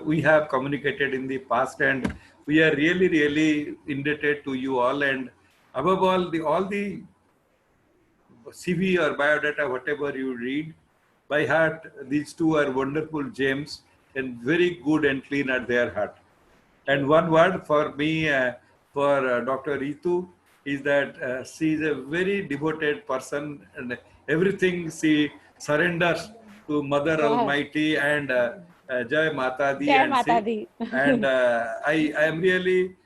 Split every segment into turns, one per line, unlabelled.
we have communicated in the past, and we are really, really indebted to you all. And above all the CV or biodata, whatever you read by heart, these two are wonderful gems and very good and clean at their heart. And one word for me, for Dr. Ritu, is that she is a very devoted person, and everything she surrenders to Mother Almighty and Jai Mata Di.
Jai
And
Mata Di.
and I am really,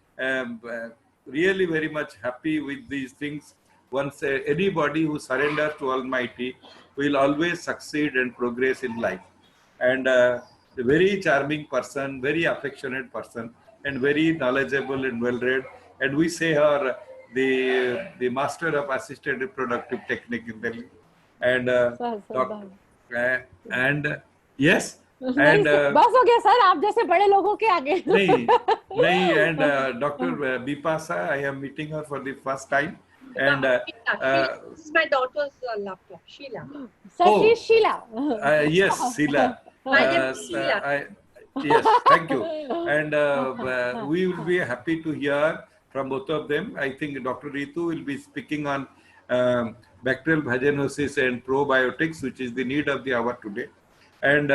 really very much happy with these things. Once anybody who surrenders to Almighty will always succeed and progress in life. And a very charming person, very affectionate person, and very knowledgeable and well-read. And we say her the master of assisted reproductive technique in Delhi. And and yes. And
बस हो गया sir, आप जैसे बड़े लोगों के आगे.
नहीं. And Dr. Bipasa, I am meeting her for the first time. And
this is my daughter's laptop, Sheila.
So she's Sheila.
Yes, Sheila. Yes, thank you. And we will be happy to hear from both of them. I think Dr. Ritu will be speaking on bacterial vaginosis and probiotics, which is the need of the hour today. And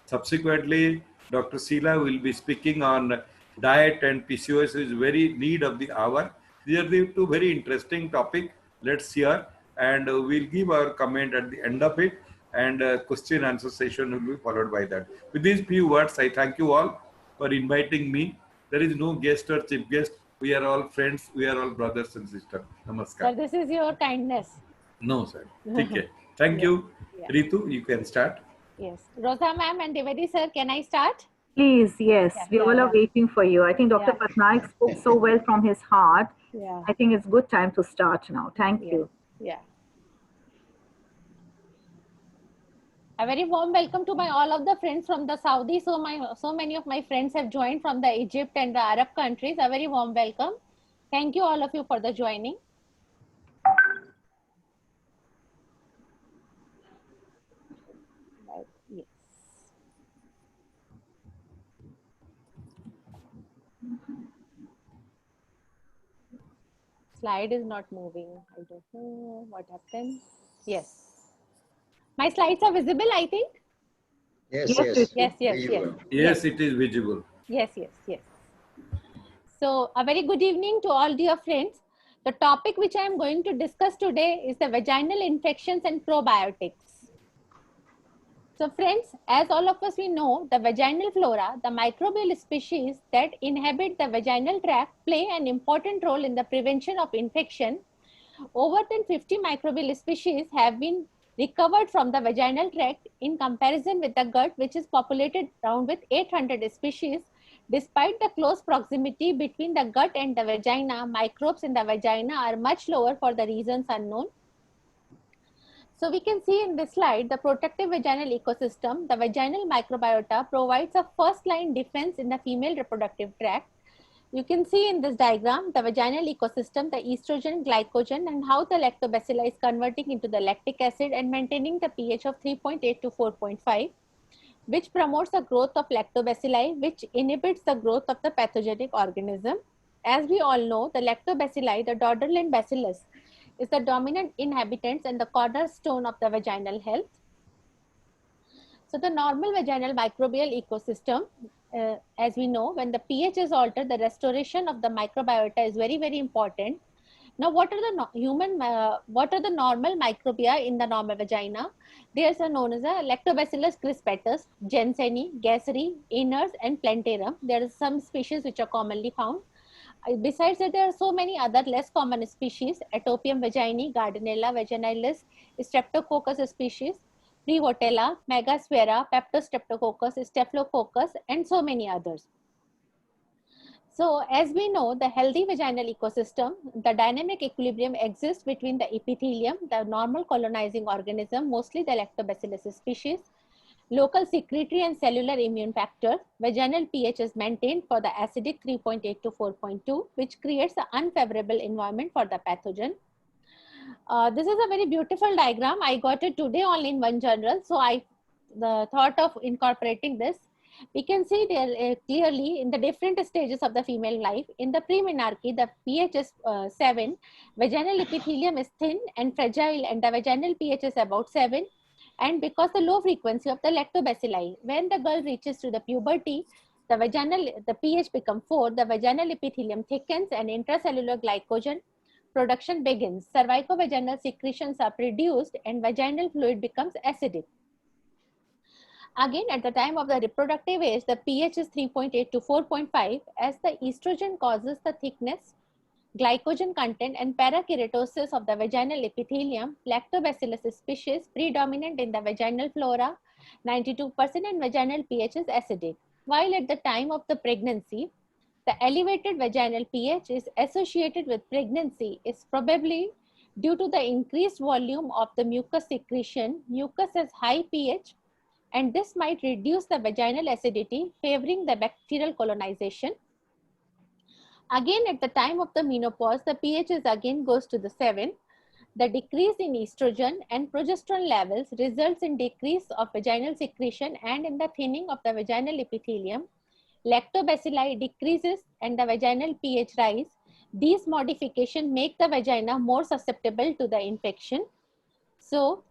subsequently, Dr. Sheila will be speaking on diet and PCOS, is very need of the hour. These are the two very interesting topics. Let's hear, and we'll give our comment at the end of it, and question answer session will be followed by that. With these few words, I thank you all for inviting me. There is no guest or chief guest. We are all friends. We are all brothers and sisters. Namaskar.
Sir, this is your kindness.
No, sir. Okay. Thank you.
Yeah.
Ritu, you can start.
Yes. Rosa ma'am and Devadi sir, can I start?
Please, yes. We all are waiting for you. I think Dr. Patnaik spoke so well from his heart.
Yeah.
I think it's good time to start now. Thank you.
Yeah. A very warm welcome to all of the friends from the Saudi. So many of my friends have joined from the Egypt and the Arab countries. A very warm welcome. Thank you all of you for the joining. Yes. Slide is not moving. I don't know what happened. Yes. My slides are visible, I think.
Yes, it is visible.
Yes. So, a very good evening to all dear friends. The topic which I am going to discuss today is the vaginal infections and probiotics. So friends, as all of us we know, the vaginal flora, the microbial species that inhabit the vaginal tract, play an important role in the prevention of infection. Over than 50 microbial species have been recovered from the vaginal tract in comparison with the gut, which is populated around with 800 species. Despite the close proximity between the gut and the vagina, microbes in the vagina are much lower for the reasons unknown. So we can see in this slide, the protective vaginal ecosystem, the vaginal microbiota provides a first-line defense in the female reproductive tract. You can see in this diagram, the vaginal ecosystem, the estrogen, glycogen, and how the lactobacilli is converting into the lactic acid and maintaining the pH of 3.8 to 4.5, which promotes the growth of lactobacilli, which inhibits the growth of the pathogenic organism. As we all know, the lactobacilli, the Dorderland bacillus, is the dominant inhabitants and the cornerstone of the vaginal health. So the normal vaginal microbial ecosystem, as we know, when the pH is altered, the restoration of the microbiota is very, very important. Now, what are the normal microbia in the normal vagina? They are known as a Lactobacillus crispatus, Jensenii, Gasseri, Iners, and Plantarum. There are some species which are commonly found. Besides that, there are so many other less common species: Atopium vaginae, Gardnerella vaginalis, Streptococcus species, Prevotella, Megasphaera, Peptostreptococcus, Staphylococcus, and so many others. So, as we know, the healthy vaginal ecosystem, the dynamic equilibrium exists between the epithelium, the normal colonizing organism, mostly the Lactobacillus species, local secretory and cellular immune factors. Vaginal pH is maintained for the acidic 3.8 to 4.2, which creates an unfavorable environment for the pathogen. This is a very beautiful diagram. I got it today only in one journal, so I thought of incorporating this. We can see there clearly in the different stages of the female life. In the premenarche, the pH is 7, vaginal epithelium is thin and fragile, and the vaginal pH is about 7. And because the low frequency of the lactobacilli, when the girl reaches to the puberty, the pH becomes 4, the vaginal epithelium thickens and intracellular glycogen production begins. Cervicovaginal secretions are produced and vaginal fluid becomes acidic. Again, at the time of the reproductive age, the pH is 3.8 to 4.5 as the estrogen causes the thickness, glycogen content and parakeratosis of the vaginal epithelium. Lactobacillus species predominant in the vaginal flora, 92%, and vaginal pH is acidic. While at the time of the pregnancy, the elevated vaginal pH is associated with pregnancy is probably due to the increased volume of the mucus secretion. Mucus has high pH and this might reduce the vaginal acidity, favoring the bacterial colonization. Again, at the time of the menopause, the pH is again goes to the 7. The decrease in estrogen and progesterone levels results in decrease of vaginal secretion and in the thinning of the vaginal epithelium. Lactobacilli decreases and the vaginal pH rise. These modifications make the vagina more susceptible to the infection. So,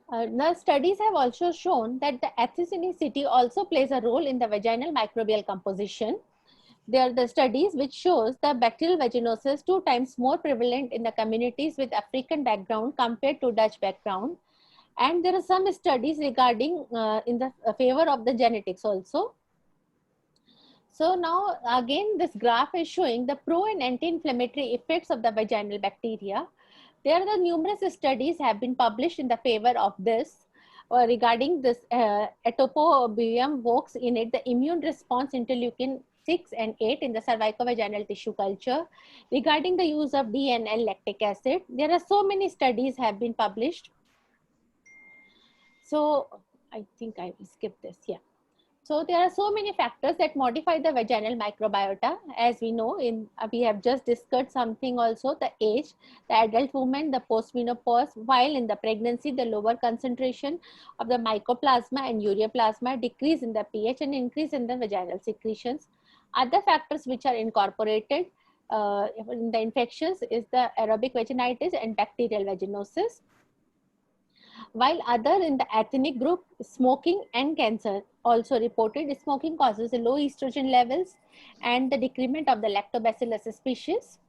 the studies have also shown that the ethnicity also plays a role in the vaginal microbial composition. There are the studies which shows the bacterial vaginosis 2 times more prevalent in the communities with African background compared to Dutch background. And there are some studies regarding in the favor of the genetics also. So now again this graph is showing the pro and anti-inflammatory effects of the vaginal bacteria. There are the numerous studies have been published in the favor of this regarding this Atopobium vox in it, the immune response interleukin 6 and 8 in the cervicovaginal tissue culture. Regarding the use of D and L lactic acid, there are so many studies have been published. So I think I will skip this, yeah. So there are so many factors that modify the vaginal microbiota. As we know, we have just discussed something also, the age, the adult woman, the postmenopause, while in the pregnancy, the lower concentration of the mycoplasma and ureaplasma, decrease in the pH and increase in the vaginal secretions. Other factors which are incorporated in the infections is the aerobic vaginitis and bacterial vaginosis. While other in the ethnic group, smoking and cancer also reported. Smoking causes the low estrogen levels and the decrement of the lactobacillus species.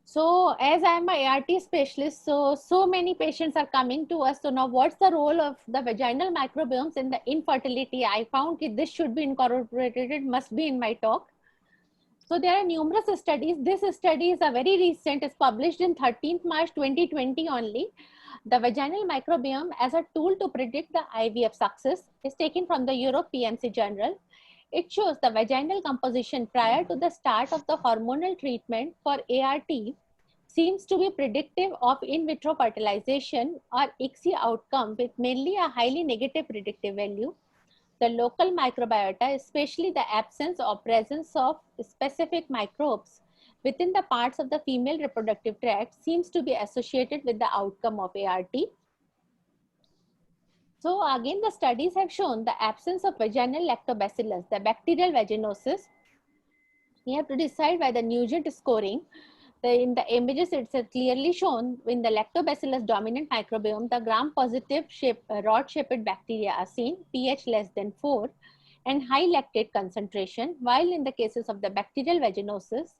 So as I am a ART specialist, so many patients are coming to us. So now what's the role of the vaginal microbiomes in the infertility? I found that this should be incorporated, it must be in my talk. So there are numerous studies. This study is a very recent, it's published in 13th March 2020 only. The vaginal microbiome as a tool to predict the IVF success is taken from the Europe PMC Journal. It shows the vaginal composition prior to the start of the hormonal treatment for ART seems to be predictive of in vitro fertilization or ICSI outcome with mainly a highly negative predictive value. The local microbiota, especially the absence or presence of specific microbes within the parts of the female reproductive tract, seems to be associated with the outcome of ART. So again, the studies have shown the absence of vaginal lactobacillus, the bacterial vaginosis. We have to decide by the Nugent scoring. In the images, it's clearly shown in the lactobacillus dominant microbiome, the gram-positive rod-shaped bacteria are seen, pH less than 4, and high lactate concentration, while in the cases of the bacterial vaginosis,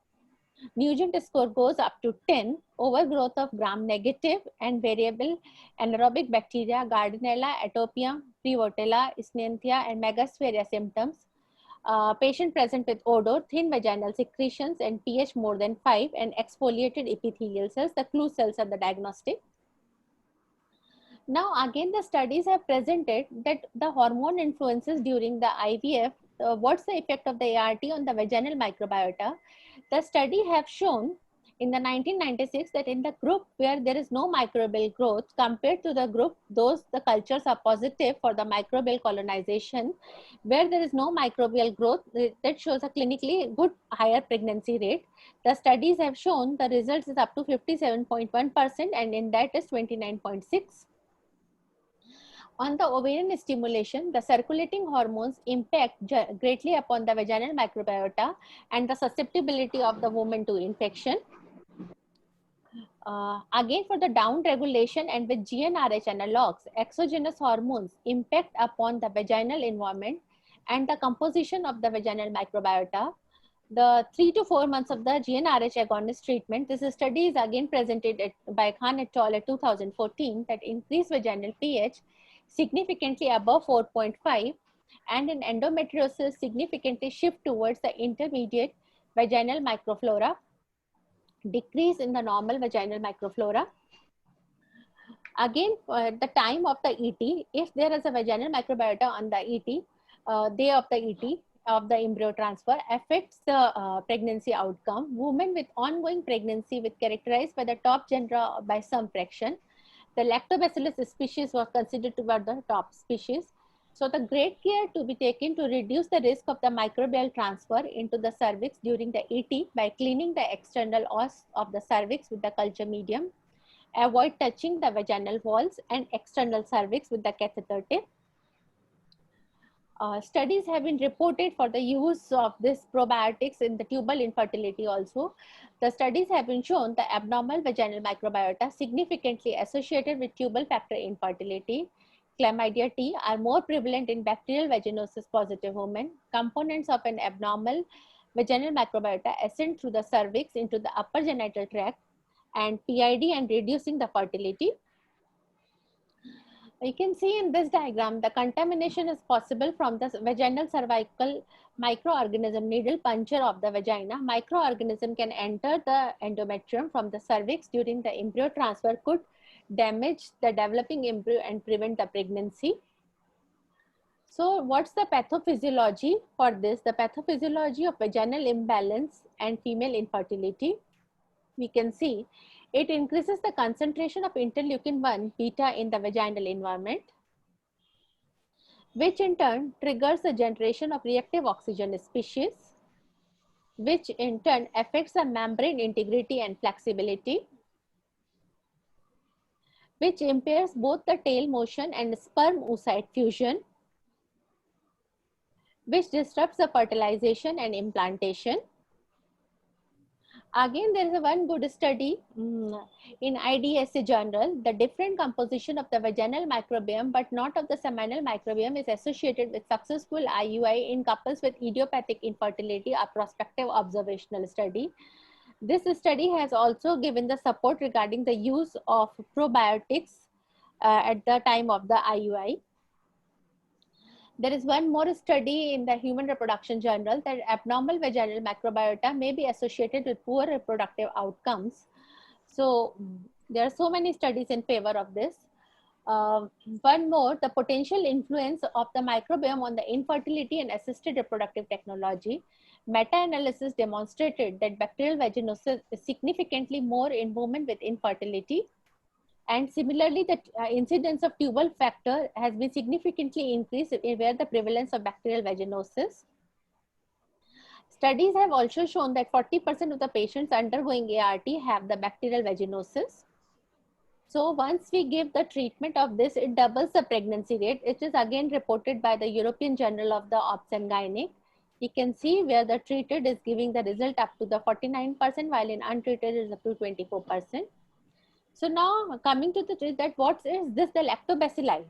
Nugent score goes up to 10, overgrowth of gram-negative and variable anaerobic bacteria, Gardnerella, Atopium, Prevotella, Escherichia, and Megasphaeria symptoms. Patient present with odor, thin vaginal secretions, and pH more than 5, and exfoliated epithelial cells, the clue cells are the diagnostic. Now again, the studies have presented that the hormone influences during the IVF, what's the effect of the ART on the vaginal microbiota. The study have shown in the 1996 that in the group where there is no microbial growth compared to the group, the cultures are positive for the microbial colonization, where there is no microbial growth, that shows a clinically good higher pregnancy rate. The studies have shown the results is up to 57.1% and in that is 29.6. On the ovarian stimulation, the circulating hormones impact greatly upon the vaginal microbiota and the susceptibility of the woman to infection. Again, for the down regulation and with GnRH analogs, exogenous hormones impact upon the vaginal environment and the composition of the vaginal microbiota. The 3 to 4 months of the GnRH agonist treatment, this study is again presented by Khan et al. At 2014, that increased vaginal pH significantly above 4.5 and in endometriosis significantly shift towards the intermediate vaginal microflora, decrease in the normal vaginal microflora. Again, at the time of the ET, if there is a vaginal microbiota on the ET, day of the ET, of the embryo transfer, affects the pregnancy outcome. Women with ongoing pregnancy with characterized by the top gender by some fraction. The Lactobacillus species was considered to be the top species. So the great care to be taken to reduce the risk of the microbial transfer into the cervix during the ET by cleaning the external os of the cervix with the culture medium. Avoid touching the vaginal walls and external cervix with the catheter tip. Studies have been reported for the use of this probiotics in the tubal infertility also. The studies have been shown the abnormal vaginal microbiota significantly associated with tubal factor infertility. Chlamydia T are more prevalent in bacterial vaginosis positive women. Components of an abnormal vaginal microbiota ascend through the cervix into the upper genital tract and PID and reducing the fertility. You can see in this diagram, the contamination is possible from the vaginal cervical microorganism needle puncture of the vagina. Microorganism can enter the endometrium from the cervix during the embryo transfer, could damage the developing embryo and prevent the pregnancy. So what's the pathophysiology for this? The pathophysiology of vaginal imbalance and female infertility. We can see it increases the concentration of interleukin-1 beta in the vaginal environment, which in turn triggers the generation of reactive oxygen species, which in turn affects the membrane integrity and flexibility, which impairs both the tail motion and sperm-oocyte fusion, which disrupts the fertilization and implantation. Again, there is one good study in IDSA journal. The different composition of the vaginal microbiome but not of the seminal microbiome is associated with successful IUI in couples with idiopathic infertility, a prospective observational study. This study has also given the support regarding the use of probiotics at the time of the IUI. There is one more study in the Human Reproduction Journal that abnormal vaginal microbiota may be associated with poor reproductive outcomes. So there are so many studies in favor of this. One more, the potential influence of the microbiome on the infertility and assisted reproductive technology. Meta-analysis demonstrated that bacterial vaginosis is significantly more in women with infertility. And similarly, the incidence of tubal factor has been significantly increased where the prevalence of bacterial vaginosis. Studies have also shown that 40% of the patients undergoing ART have the bacterial vaginosis. So once we give the treatment of this, it doubles the pregnancy rate. It is again reported by the European Journal of the Obs and Gynec. You can see where the treated is giving the result up to the 49%, while in untreated is up to 24%. So now coming to that, what is this, the lactobacilli?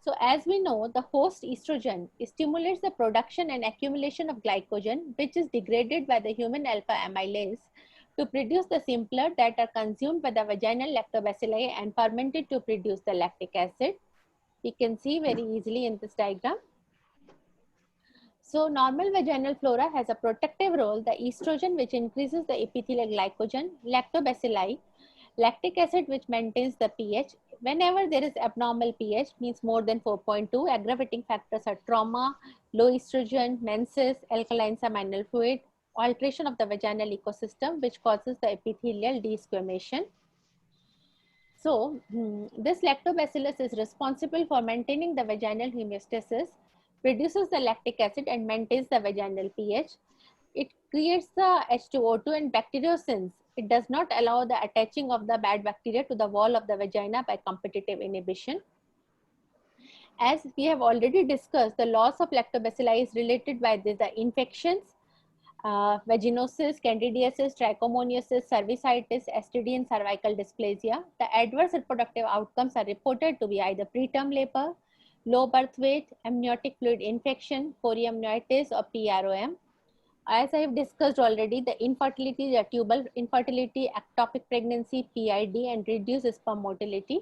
So as we know, the host estrogen stimulates the production and accumulation of glycogen, which is degraded by the human alpha amylase to produce the simpler that are consumed by the vaginal lactobacilli and fermented to produce the lactic acid. You can see very easily in this diagram. So normal vaginal flora has a protective role, the estrogen which increases the epithelial glycogen, lactobacilli, lactic acid which maintains the pH. Whenever there is abnormal pH, means more than 4.2, aggravating factors are trauma, low estrogen, menses, alkaline seminal fluid, alteration of the vaginal ecosystem which causes the epithelial desquamation. So this lactobacillus is responsible for maintaining the vaginal homeostasis, produces the lactic acid and maintains the vaginal pH. It creates the H2O2 and bacteriocins. It does not allow the attaching of the bad bacteria to the wall of the vagina by competitive inhibition. as we have already discussed, the loss of lactobacilli is related by the infections, vaginosis, candidiasis, trichomoniosis, cervicitis, STD, and cervical dysplasia. The adverse reproductive outcomes are reported to be either preterm labor, low birth weight, amniotic fluid infection, chorioamnionitis, or PROM. As I have discussed already, the infertility, the tubal infertility, ectopic pregnancy, PID, and reduced sperm motility.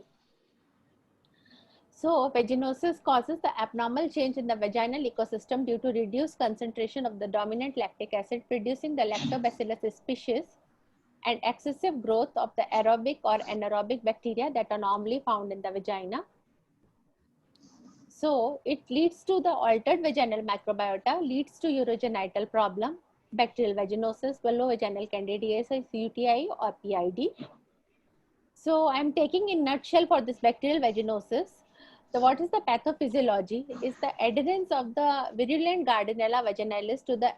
So, vaginosis causes the abnormal change in the vaginal ecosystem due to reduced concentration of the dominant lactic acid producing the lactobacillus species and excessive growth of the aerobic or anaerobic bacteria that are normally found in the vagina. So, it leads to the altered vaginal microbiota, leads to urogenital problem, bacterial vaginosis, vulvovaginal candidiasis, UTI, or PID. So, I am taking in nutshell for this bacterial vaginosis. So what is the pathophysiology? Is the adherence of the virulent Gardnerella vaginalis to the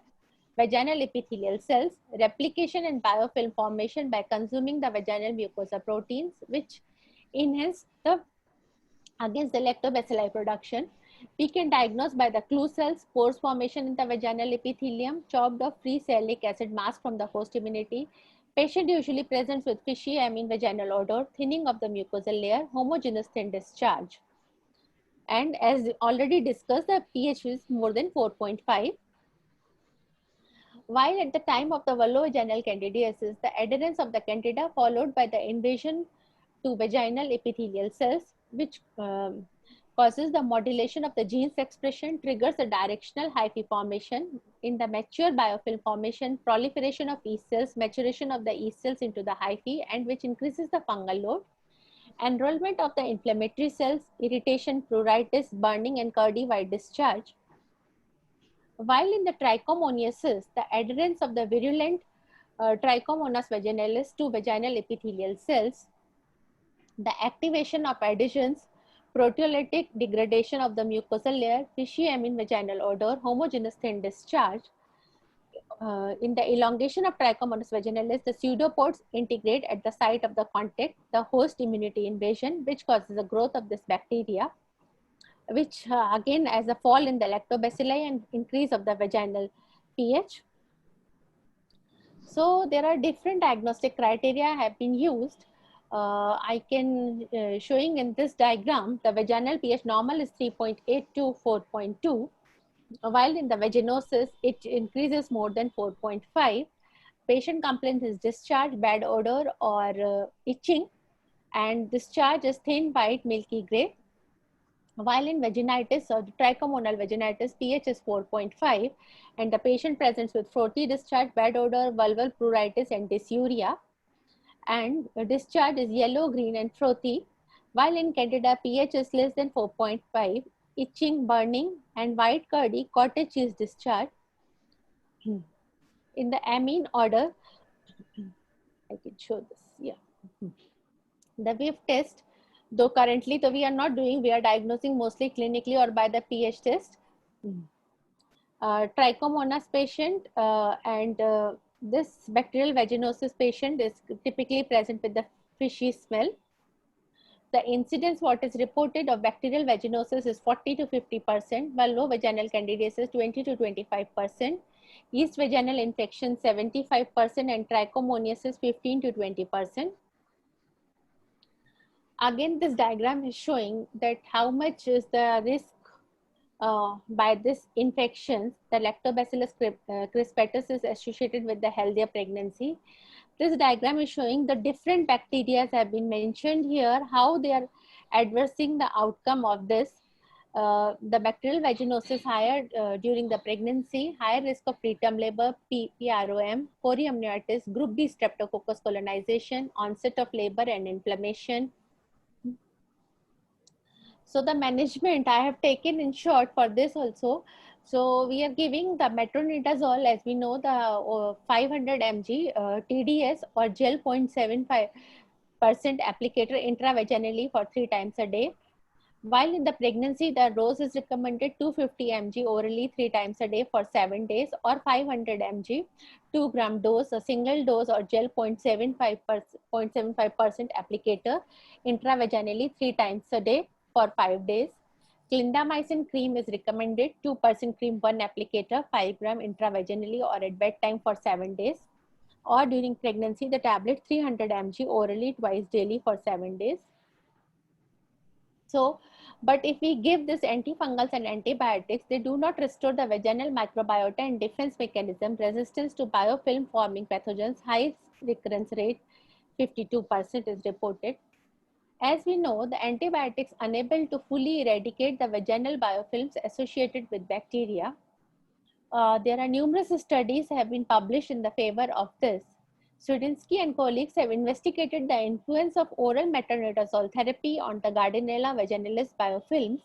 vaginal epithelial cells, replication and biofilm formation by consuming the vaginal mucosa proteins, which enhance the against the lactobacilli production. We can diagnose by the clue cells, pores formation in the vaginal epithelium, chopped off free salicylic acid mask from the host immunity. Patient usually presents with fishy amine vaginal odor, thinning of the mucosal layer, homogeneous thin discharge. And as already discussed, the pH is more than 4.5. While at the time of the vulvovaginal candidiasis, the adherence of the candida followed by the invasion to vaginal epithelial cells, which causes the modulation of the genes expression, triggers the directional hyphae formation in the mature biofilm formation, proliferation of yeast cells, maturation of the yeast cells into the hyphae, and which increases the fungal load. Enrollment of the inflammatory cells, irritation, pruritus, burning, and curdy white discharge. While in the trichomoniosis, the adherence of the virulent Trichomonas vaginalis to vaginal epithelial cells, the activation of adhesions, proteolytic degradation of the mucosal layer, fishy amine vaginal odor, homogeneous thin discharge. In the elongation of Trichomonas vaginalis, the pseudopods integrate at the site of the contact, the host immunity invasion, which causes the growth of this bacteria, which again as a fall in the lactobacilli and increase of the vaginal pH. So there are different diagnostic criteria have been used. I can showing in this diagram, the vaginal pH normal is 3.8 to 4.2. While in the vaginosis, it increases more than 4.5. Patient complains is discharge, bad odor, or itching, and discharge is thin, white, milky gray. While in vaginitis or trichomonal vaginitis, pH is 4.5, and the patient presents with frothy discharge, bad odor, vulval pruritus, and dysuria. And discharge is yellow, green, and frothy. While in candida, pH is less than 4.5. Itching, burning, and white curdy cottage cheese discharge. In the amine order, I can show this. Yeah, the WIF test. Though currently, we are not doing. We are diagnosing mostly clinically or by the pH test. Trichomonas patient and this bacterial vaginosis patient is typically present with the fishy smell. The incidence what is reported of bacterial vaginosis is 40 to 50%, while low vaginal candidiasis 20 to 25%, yeast vaginal infection 75%, and trichomoniosis 15 to 20%. Again, this diagram is showing that how much is the risk by this infections. The lactobacillus crispatus is associated with the healthier pregnancy. This diagram is showing the different bacteria have been mentioned here, how they are adversing the outcome of this. The bacterial vaginosis higher during the pregnancy, higher risk of preterm labor, PROM, chorioamnionitis, group B streptococcus colonization, onset of labor and inflammation. So the management I have taken in short for this also. So we are giving the metronidazole, as we know, the 500 mg TDS or gel 0.75% applicator intravaginally for 3 times a day. While in the pregnancy, the dose is recommended 250 mg orally 3 times a day for 7 days, or 500 mg 2 gram dose, a single dose or gel 0.75% applicator intravaginally 3 times a day for 5 days. Clindamycin cream is recommended, 2% cream, 1 applicator, 5 gram intravaginally or at bedtime for 7 days. Or during pregnancy, the tablet 300 mg orally twice daily for 7 days. So, but if we give this antifungals and antibiotics, they do not restore the vaginal microbiota and defense mechanism, resistance to biofilm forming pathogens, high recurrence rate, 52% is reported. As we know, the antibiotics unable to fully eradicate the vaginal biofilms associated with bacteria. There are numerous studies have been published in the favor of this. Swidinsky and colleagues have investigated the influence of oral metronidazole therapy on the Gardnerella vaginalis biofilms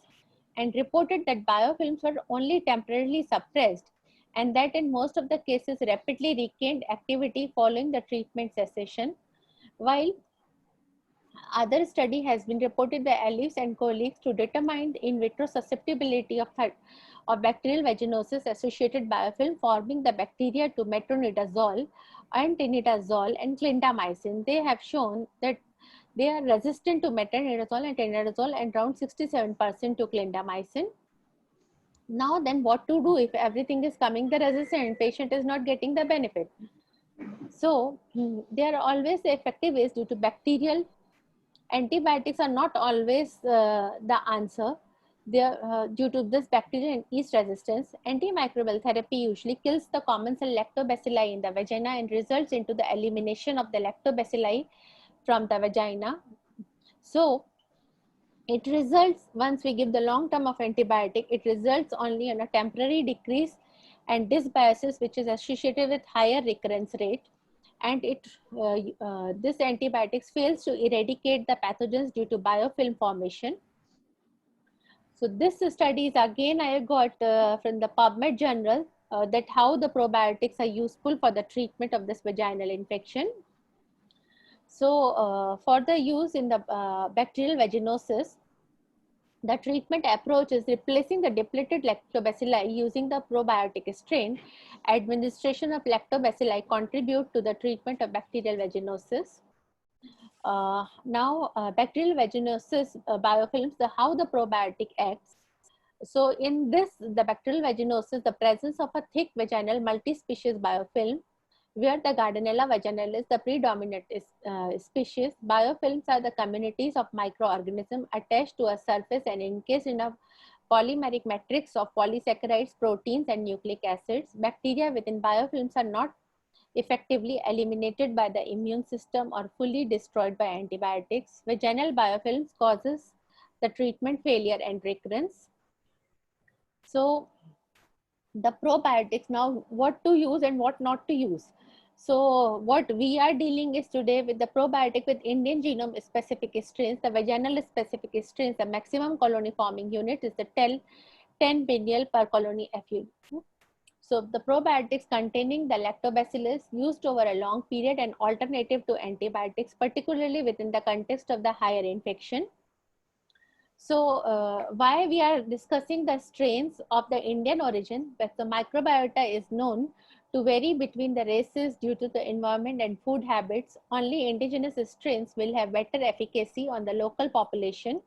and reported that biofilms were only temporarily suppressed and that in most of the cases rapidly regained activity following the treatment cessation, while other study has been reported by Ellis and colleagues to determine the in vitro susceptibility of bacterial vaginosis associated biofilm forming the bacteria to metronidazole and tinidazole and clindamycin. They have shown that they are resistant to metronidazole and tinidazole and around 67% to clindamycin. Now then, what to do if everything is coming the resistant and patient is not getting the benefit? So there are always the effective ways due to bacterial. Antibiotics are not always the answer. They are, due to this bacterial and yeast resistance, antimicrobial therapy usually kills the common cell lactobacilli in the vagina and results into the elimination of the lactobacilli from the vagina. So it results, once we give the long term of antibiotic, it results only on a temporary decrease and dysbiosis, which is associated with higher recurrence rate. And this antibiotics fails to eradicate the pathogens due to biofilm formation. So this study is again I got from the PubMed journal that how the probiotics are useful for the treatment of this vaginal infection. So for the use in the bacterial vaginosis, the treatment approach is replacing the depleted lactobacilli using the probiotic strain. Administration of lactobacilli contribute to the treatment of bacterial vaginosis. Now, bacterial vaginosis biofilms, how the probiotic acts. So in this, the bacterial vaginosis, the presence of a thick vaginal multi-species biofilm, where the Gardnerella vaginalis, the predominant species. Biofilms are the communities of microorganisms attached to a surface and encased in a polymeric matrix of polysaccharides, proteins, and nucleic acids. Bacteria within biofilms are not effectively eliminated by the immune system or fully destroyed by antibiotics. Vaginal biofilms causes the treatment failure and recurrence. So the probiotics, now what to use and what not to use. So what we are dealing is today with the probiotic with Indian genome specific strains, the vaginal specific strains. The maximum colony forming unit is the 10 billion per colony FU. So the probiotics containing the lactobacillus used over a long period and alternative to antibiotics, particularly within the context of the higher infection. So why we are discussing the strains of the Indian origin, but the microbiota is known to vary between the races due to the environment and food habits. Only indigenous strains will have better efficacy on the local population.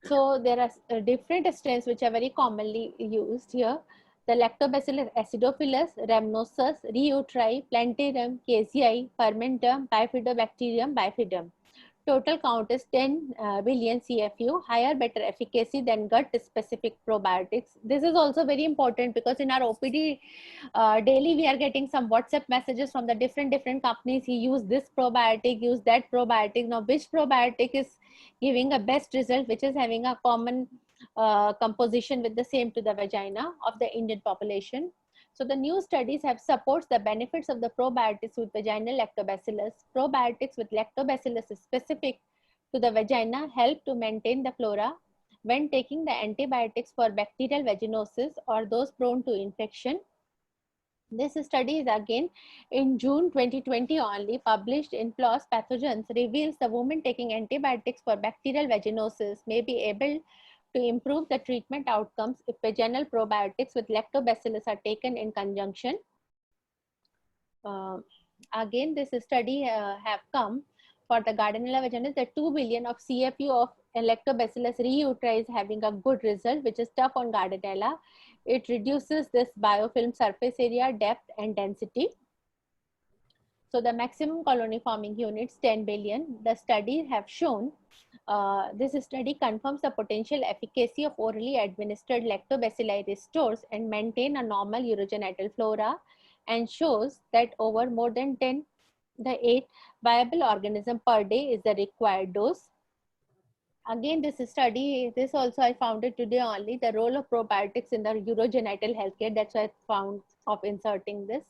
So there are different strains which are very commonly used here. The Lactobacillus acidophilus, Rhamnosus, Reuteri, Plantarum, Casei, Fermentum, Bifidobacterium, Bifidum. Total count is 10 billion CFU, higher, better efficacy than gut-specific probiotics. This is also very important because in our OPD daily, we are getting some WhatsApp messages from the different companies. He use this probiotic, use that probiotic. Now, which probiotic is giving a best result, which is having a common composition with the same to the vagina of the Indian population. So the new studies have supports the benefits of the probiotics with vaginal lactobacillus. Probiotics with lactobacillus specific to the vagina help to maintain the flora when taking the antibiotics for bacterial vaginosis or those prone to infection. This study is again in June 2020 only published in PLOS Pathogens reveals the women taking antibiotics for bacterial vaginosis may be able to improve the treatment outcomes if vaginal probiotics with lactobacillus are taken in conjunction. Again, this study have come for the Gardnerella vaginalis, the 2 billion of CFU of Lactobacillus reuteri is having a good result, which is tough on Gardnerella. It reduces this biofilm surface area, depth, and density. So the maximum colony forming units 10 billion. The studies have shown, this study confirms the potential efficacy of orally administered lactobacilli restores and maintain a normal urogenital flora, and shows that over more than 8 viable organism per day is the required dose. Again, this study, this also I found it today only, the role of probiotics in the urogenital healthcare. That's why I found of inserting this.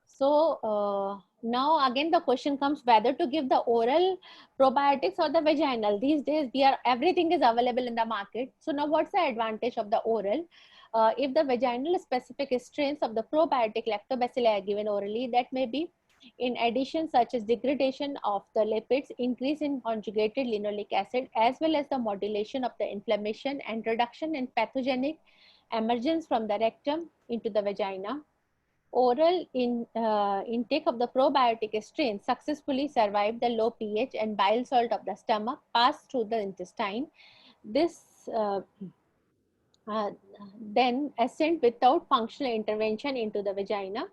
So now again the question comes whether to give the oral probiotics or the vaginal. These days everything is available in the market. So now what's the advantage of the oral? If the vaginal specific strains of the probiotic lactobacilli are given orally, that may be in addition such as degradation of the lipids, increase in conjugated linoleic acid, as well as the modulation of the inflammation and reduction in pathogenic emergence from the rectum into the vagina. Oral intake of the probiotic strain successfully survived the low pH and bile salt of the stomach, passed through the intestine. This then ascend without functional intervention into the vagina.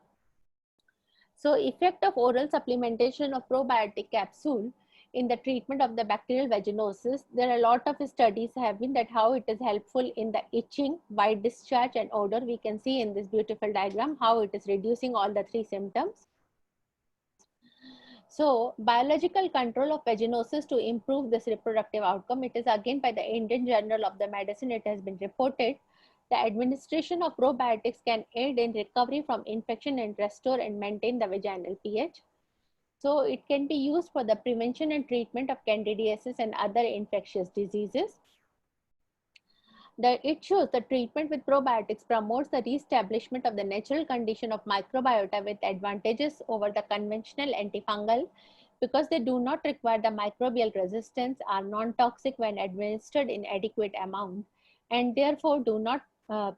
So effect of oral supplementation of probiotic capsule in the treatment of the bacterial vaginosis. There are a lot of studies have been that how it is helpful in the itching, white discharge, and odor. We can see in this beautiful diagram how it is reducing all the 3 symptoms. So biological control of vaginosis to improve this reproductive outcome. It is again by the Indian Journal of the Medicine, it has been reported. The administration of probiotics can aid in recovery from infection and restore and maintain the vaginal pH. So it can be used for the prevention and treatment of candidiasis and other infectious diseases. It shows the treatment with probiotics promotes the reestablishment of the natural condition of microbiota with advantages over the conventional antifungal because they do not require the microbial resistance, are non-toxic when administered in adequate amount, and therefore do not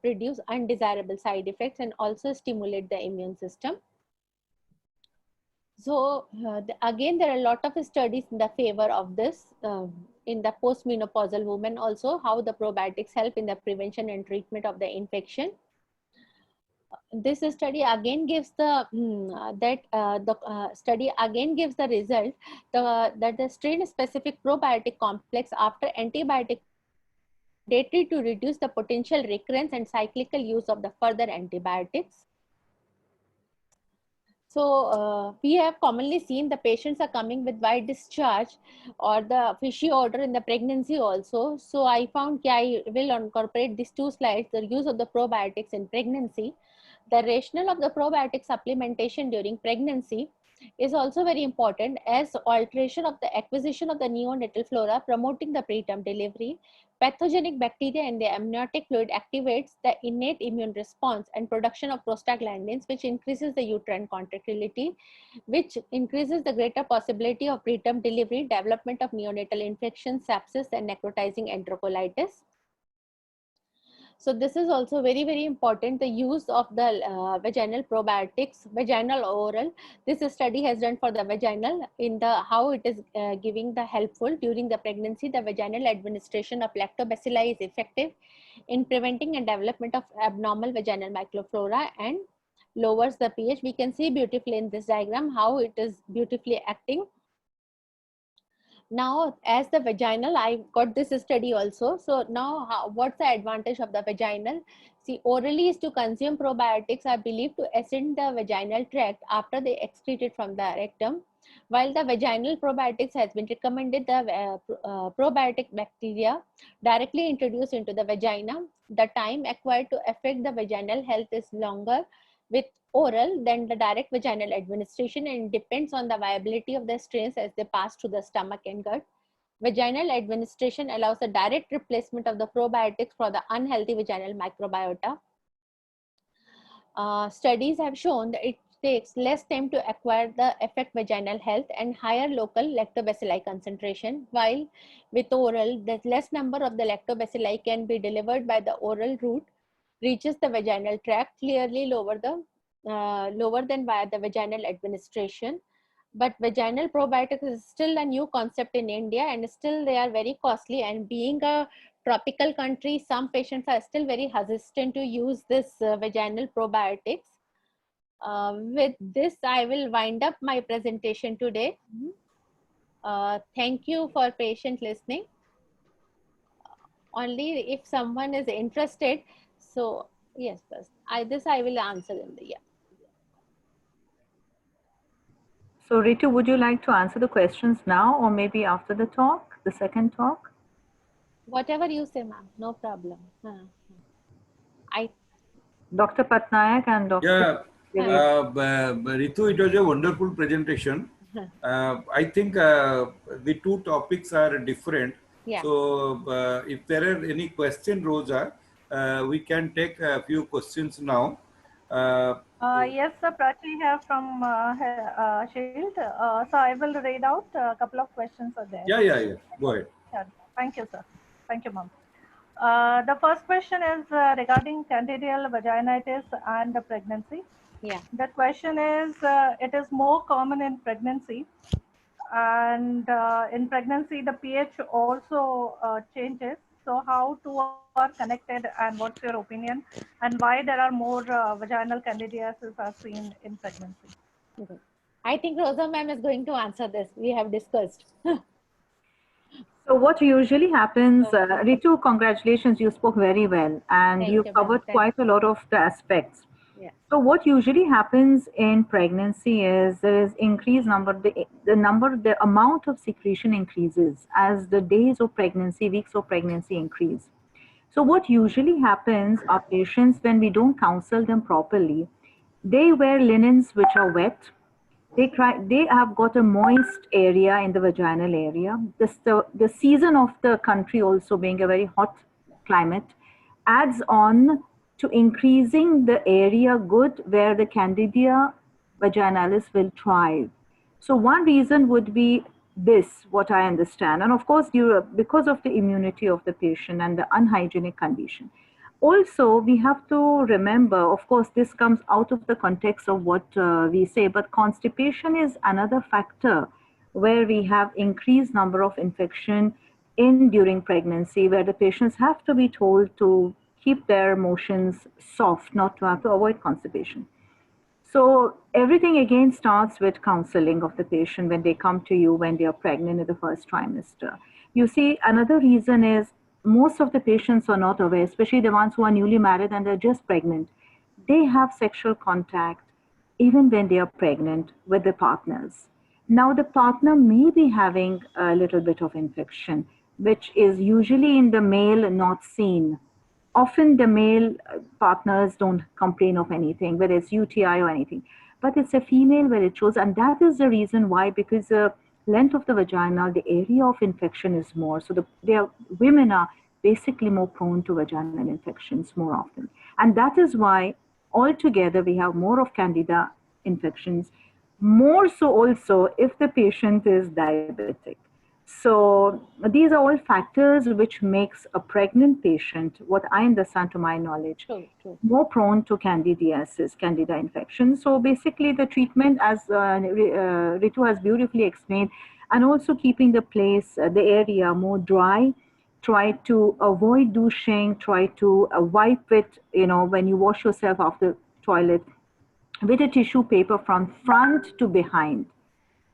produce undesirable side effects and also stimulate the immune system. So again, there are a lot of studies in the favor of this in the postmenopausal women also, how the probiotics help in the prevention and treatment of the infection. This study again gives the study again gives the result that the strain specific probiotic complex after antibiotic mandatory to reduce the potential recurrence and cyclical use of the further antibiotics. So we have commonly seen the patients are coming with white discharge or the fishy odor in the pregnancy also. So I found I will incorporate these 2 slides, the use of the probiotics in pregnancy. The rationale of the probiotic supplementation during pregnancy is also very important as alteration of the acquisition of the neonatal flora promoting the preterm delivery. Pathogenic bacteria in the amniotic fluid activates the innate immune response and production of prostaglandins, which increases the uterine contractility, which increases the greater possibility of preterm delivery, development of neonatal infections, sepsis, and necrotizing enterocolitis. So this is also very, very important, the use of the vaginal probiotics, vaginal oral. This study has done for the vaginal in the how it is giving the helpful during the pregnancy. The vaginal administration of lactobacilli is effective in preventing and development of abnormal vaginal microflora and lowers the pH. We can see beautifully in this diagram how it is beautifully acting. Now, as the vaginal, I got this study also. So now, what's the advantage of the vaginal? See, orally is to consume probiotics are believed to ascend the vaginal tract after they excreted from the rectum. While the vaginal probiotics has been recommended, the probiotic bacteria directly introduced into the vagina, the time acquired to affect the vaginal health is longer with oral than the direct vaginal administration, and depends on the viability of the strains as they pass through the stomach and gut. Vaginal administration allows the direct replacement of the probiotics for the unhealthy vaginal microbiota. Studies have shown that it takes less time to acquire the affect vaginal health and higher local lactobacilli concentration, while with oral, the less number of the lactobacilli can be delivered by the oral route, reaches the vaginal tract, clearly lower than via the vaginal administration. but vaginal probiotics is still a new concept in India, and still they are very costly. And being a tropical country, some patients are still very hesitant to use this vaginal probiotics. With this, I will wind up my presentation today. Thank you for patient listening. Only if someone is interested. So yes, first I will answer in the
So Ritu, would you like to answer the questions now or maybe after the talk, the second talk?
Whatever you say, ma'am, no problem.
Dr. Patnaik and Dr.
Ritu, it was a wonderful presentation. I think the two topics are different.
Yeah.
So if there are any question, Rosa, we can take a few questions now.
Yes, sir, Prachi here from Shield. So I will read out a couple of questions are there.
Yeah. Go ahead.
Yeah. Thank you, sir. Thank you, ma'am. The first question is regarding candidal vaginitis and the pregnancy.
Yeah.
The question is, it is more common in pregnancy, and in pregnancy the pH also changes. So how two are connected, and what's your opinion, and why there are more vaginal candidiasis are seen in pregnancy?
Okay. I think Rosa ma'am is going to answer this. We have discussed.
So what usually happens, Ritu, congratulations, you spoke very well and
Thank
you've
you,
covered
ma'am.
quite a lot of the aspects.
Yeah.
So what usually happens in pregnancy is there is increased number, the amount of secretion increases as the days of pregnancy, weeks of pregnancy increase. So what usually happens are patients, when we don't counsel them properly, they wear linens which are wet. They have got a moist area in the vaginal area. The season of the country also being a very hot climate adds on to increasing the area good where the Candida vaginalis will thrive. So one reason would be this, what I understand. And of course, because of the immunity of the patient and the unhygienic condition. Also, we have to remember, of course, this comes out of the context of what we say, but constipation is another factor where we have increased number of infection during pregnancy, where the patients have to be told to keep their motions soft, not to have to avoid constipation. So everything again starts with counseling of the patient when they come to you when they are pregnant in the first trimester. You see, another reason is most of the patients are not aware, especially the ones who are newly married and they're just pregnant. They have sexual contact even when they are pregnant with the partners. Now the partner may be having a little bit of infection, which is usually in the male not seen. Often the male partners don't complain of anything, whether it's UTI or anything, but it's a female where it shows, and that is the reason why, because the length of the vagina, the area of infection is more. So women are basically more prone to vaginal infections more often. And that is why altogether we have more of Candida infections, more so also if the patient is diabetic. So these are all factors which makes a pregnant patient, what I understand to my knowledge, more prone to candidiasis, Candida infection. So basically the treatment, as Ritu has beautifully explained, and also keeping the place, the area more dry, try to avoid douching, try to wipe it, when you wash yourself after toilet, with a tissue paper from front to behind.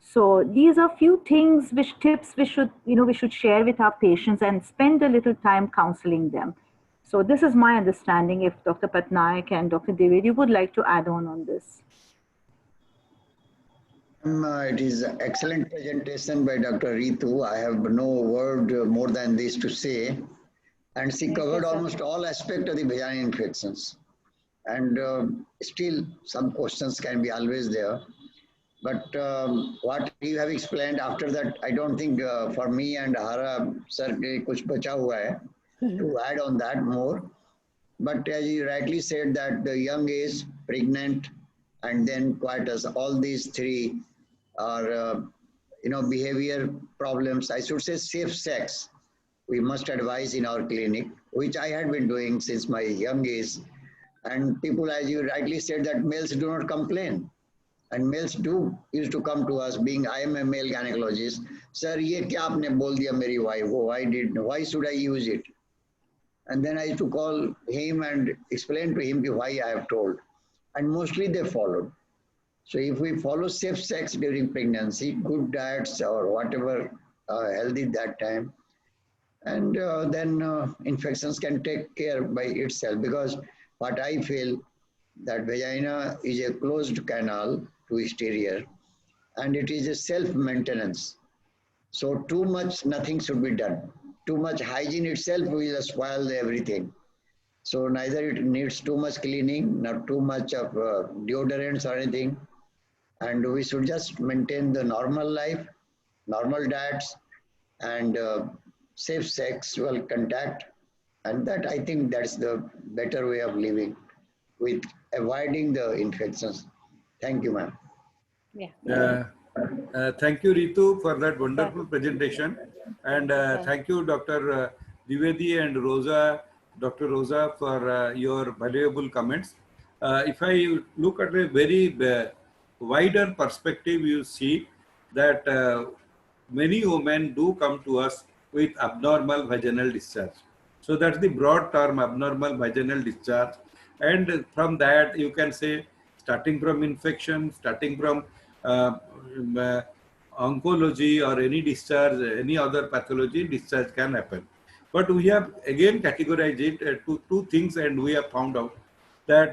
So these are few things, tips we should share with our patients and spend a little time counseling them. So this is my understanding. If Dr. Patnaik and Dr. Dwivedi would like to add on this.
It is an excellent presentation by Dr. Ritu. I have no word more than this to say. And she covered almost all aspects of the vaginal infections. And still some questions can be always there. But what you have explained after that, I don't think for me and Hara sir kuch bacha hua hai to add on that more. But as you rightly said that the young age, pregnant, and then coitus, all these three are behavior problems. I should say safe sex. We must advise in our clinic, which I had been doing since my young age. And people, as you rightly said, that males do not complain. And males do used to come to us, being I am a male gynecologist. Sir, ये क्या आपने बोल दिया मेरी wife को? Why should I use it? And then I used to call him and explain to him why I have told. And mostly they followed. So if we follow safe sex during pregnancy, good diets or whatever healthy that time, and then infections can take care by itself, because what I feel that vagina is a closed canal to exterior and it is a self-maintenance. So too much, nothing should be done. Too much hygiene itself will spoil everything. So neither it needs too much cleaning, not too much of deodorants or anything. And we should just maintain the normal life, normal diets, and safe sexual contact. And that, I think that's the better way of living with avoiding the infections. Thank you, ma'am.
Yeah.
Thank you, Ritu, for that wonderful presentation. And thank you, Dr. Dwivedi and Rosa, Dr. Rosa, for your valuable comments. If I look at a very wider perspective, you see that many women do come to us with abnormal vaginal discharge. So that's the broad term, abnormal vaginal discharge. And from that, you can say, starting from infection, starting from oncology or any discharge, any other pathology, discharge can happen. But we have again categorized it to two things, and we have found out that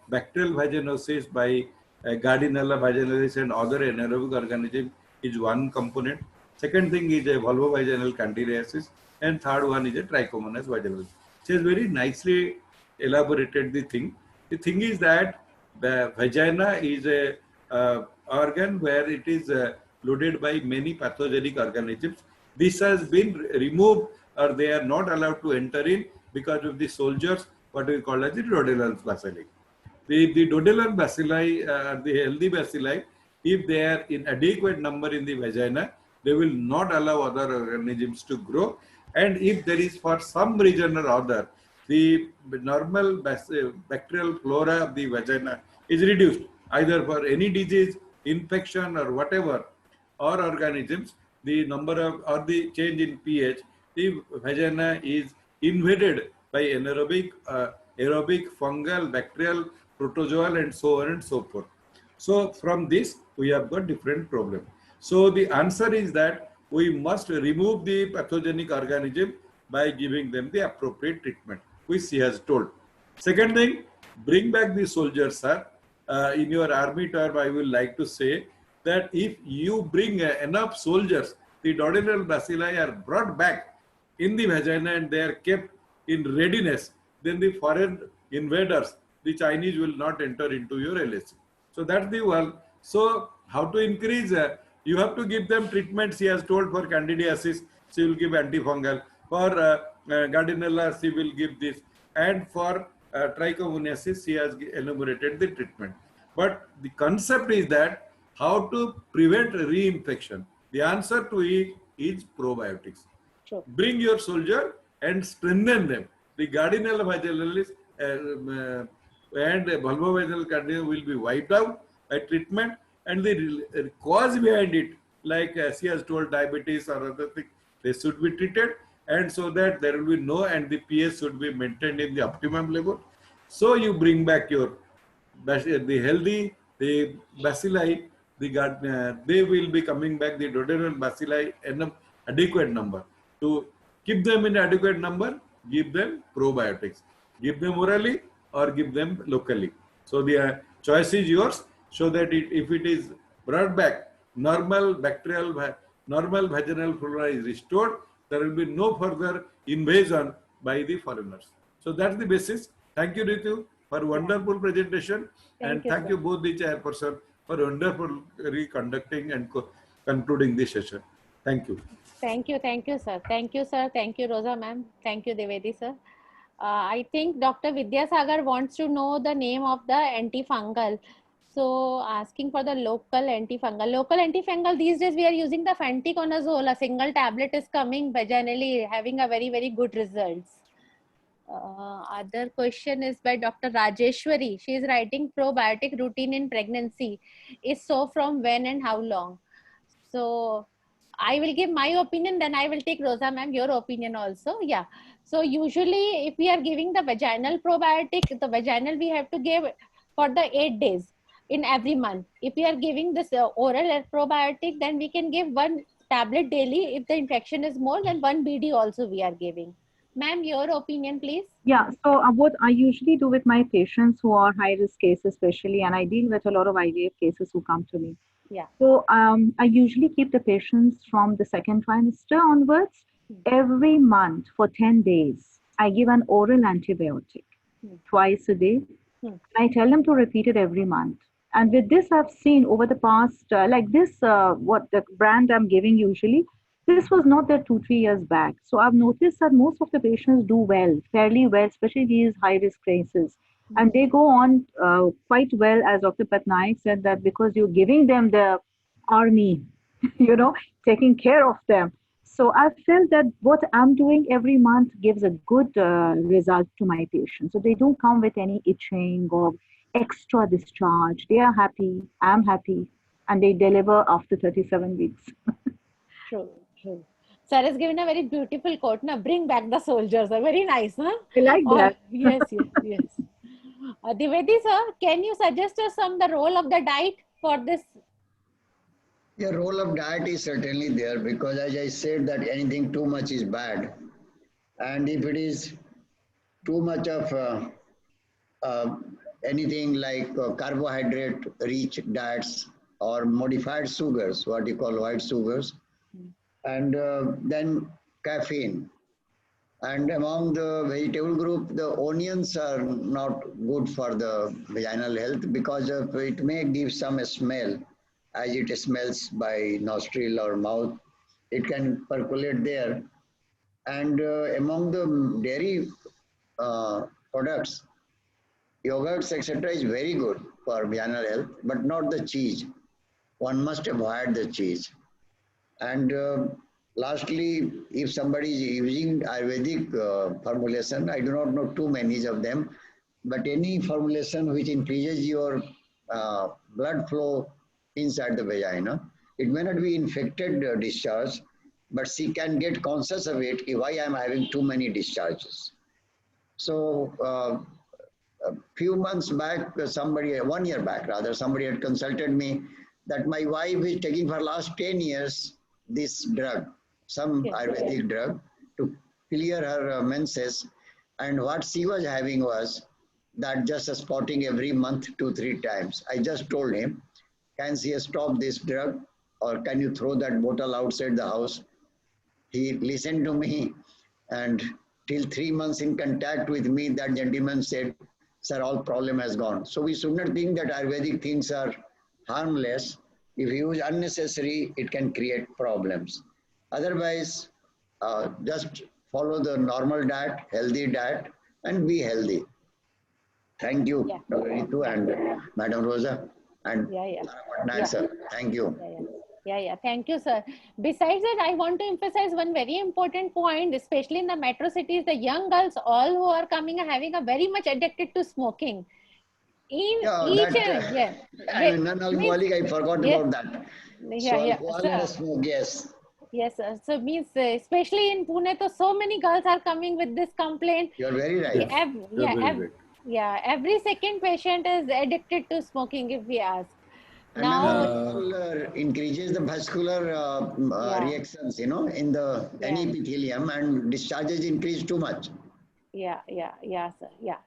bacterial vaginosis by Gardnerella vaginalis and other anaerobic organisms is one component. Second thing is a vulvovaginal candidiasis, and third one is a trichomonas vaginalis. She has very nicely elaborated the thing. The thing is that the vagina is a organ where it is loaded by many pathogenic organisms. This has been removed, or they are not allowed to enter in because of the soldiers, what we call as the Dodellans bacilli. The Dodellans bacilli, the healthy bacilli, if they are in adequate number in the vagina, they will not allow other organisms to grow. And if there is, for some reason or other, the normal bacterial flora of the vagina is reduced, either for any disease, infection, or whatever, or organisms, the number of, or the change in pH, the vagina is invaded by anaerobic, aerobic, fungal, bacterial, protozoal, and so on and so forth. So from this, we have got different problems. So the answer is that we must remove the pathogenic organism by giving them the appropriate treatment, which she has told. Second thing, bring back the soldiers, sir. In your army term, I will like to say that if you bring enough soldiers, the Dodellal bacilli are brought back in the vagina and they are kept in readiness, then the foreign invaders, the Chinese, will not enter into your LAC. So that's the one. So how to increase? You have to give them treatments. She has told for candidiasis, she will give antifungal. For Gardnerella, she will give this. And for trichomoniasis, she has enumerated the treatment. But the concept is that how to prevent reinfection. The answer to it is probiotics.
Sure.
Bring your soldier and strengthen them. The Gardnerella vaginalis and vulvovaginal candida will be wiped out by treatment, and the cause behind it, like she has told, diabetes or other things, they should be treated, and so that there will be no, and the pH should be maintained in the optimum level. So you bring back your the healthy, the bacilli, they will be coming back, the Dodellal bacilli in an adequate number. To keep them in adequate number, give them probiotics. Give them orally or give them locally. So the choice is yours, so that if it is brought back, normal vaginal flora is restored, there will be no further invasion by the foreigners. So that's the basis. Thank you, Ritu, for wonderful presentation. Thank you both the chairperson for wonderfully conducting and concluding this session. Thank you.
Thank you, sir. Thank you, sir. Thank you, Rosa ma'am. Thank you, Dwivedi sir. I think Dr. Vidyasagar wants to know the name of the antifungal. So asking for the local antifungal. Local antifungal, these days we are using the fenticonazole. A single tablet is coming vaginally, having a very, very good results. Other question is by Dr. Rajeshwari. She is writing probiotic routine in pregnancy. Is so from when and how long? So I will give my opinion, then I will take Rosa ma'am, your opinion also. Yeah. So usually if we are giving the vaginal probiotic, the vaginal we have to give for the 8 days in every month. If we are giving this oral probiotic, then we can give 1 tablet daily. If the infection is more than 1 BD also we are giving. Ma'am, your opinion, please.
Yeah, so what I usually do with my patients who are high risk cases, especially, and I deal with a lot of IVF cases who come to me.
Yeah.
So I usually keep the patients from the second trimester onwards. Every month for 10 days, I give an oral antibiotic twice a day. I tell them to repeat it every month. And with this, I've seen over the past, like this, what the brand I'm giving usually, this was not there 2-3 years back. So I've noticed that most of the patients do well, fairly well, especially these high risk cases. And they go on quite well, as Dr. Patnaik said, that because you're giving them the army, taking care of them. So I felt that what I'm doing every month gives a good result to my patients. So they don't come with any itching or extra discharge. They are happy, I'm happy, and they deliver after 37 weeks.
True, true. Sir has given a very beautiful quote, na, bring back the soldiers. Very nice, huh?
I like that.
Yes, yes, yes. Dwivedi sir, can you suggest us some the role of the diet for this?
The role of diet is certainly there because, as I said, that anything too much is bad. And if it is too much of anything like carbohydrate rich diets or modified sugars, what you call white sugars, and then caffeine. And among the vegetable group, the onions are not good for the vaginal health because of it may give some smell as it smells by nostril or mouth. It can percolate there. And among the dairy products, yogurts, etc., is very good for vaginal health, but not the cheese. One must avoid the cheese. And lastly, if somebody is using Ayurvedic formulation, I do not know too many of them, but any formulation which increases your blood flow inside the vagina, it may not be infected discharge, but she can get conscious of it, why I am having too many discharges. So a few months back, 1 year back rather, somebody had consulted me that my wife is taking for last 10 years this drug, some Ayurvedic drug to clear her menses. And what she was having was that just a spotting every month 2-3 times. I just told him, can she stop this drug or can you throw that bottle outside the house? He listened to me, and till 3 months in contact with me, that gentleman said, sir, all problem has gone. So we should not think that Ayurvedic things are harmless. If you use unnecessary, it can create problems. Otherwise, just follow the normal diet, healthy diet, and be healthy. Thank you, Dr. Ritu and Madam Rosa and Patnaik, sir. Thank you.
Yeah. Thank you, sir. Besides that, I want to emphasize one very important point, especially in the metro cities, the young girls, all who are coming are having a very much addicted to smoking.
Non-alcoholic, I forgot about that.
So,
smoke, yes.
Yes, sir. So means especially in Pune, so many girls are coming with this complaint.
You're very right.
Every second patient is addicted to smoking, if we ask.
And now increases the vascular reactions, in the any epithelium, and discharges increase too much.
Sir. Yeah.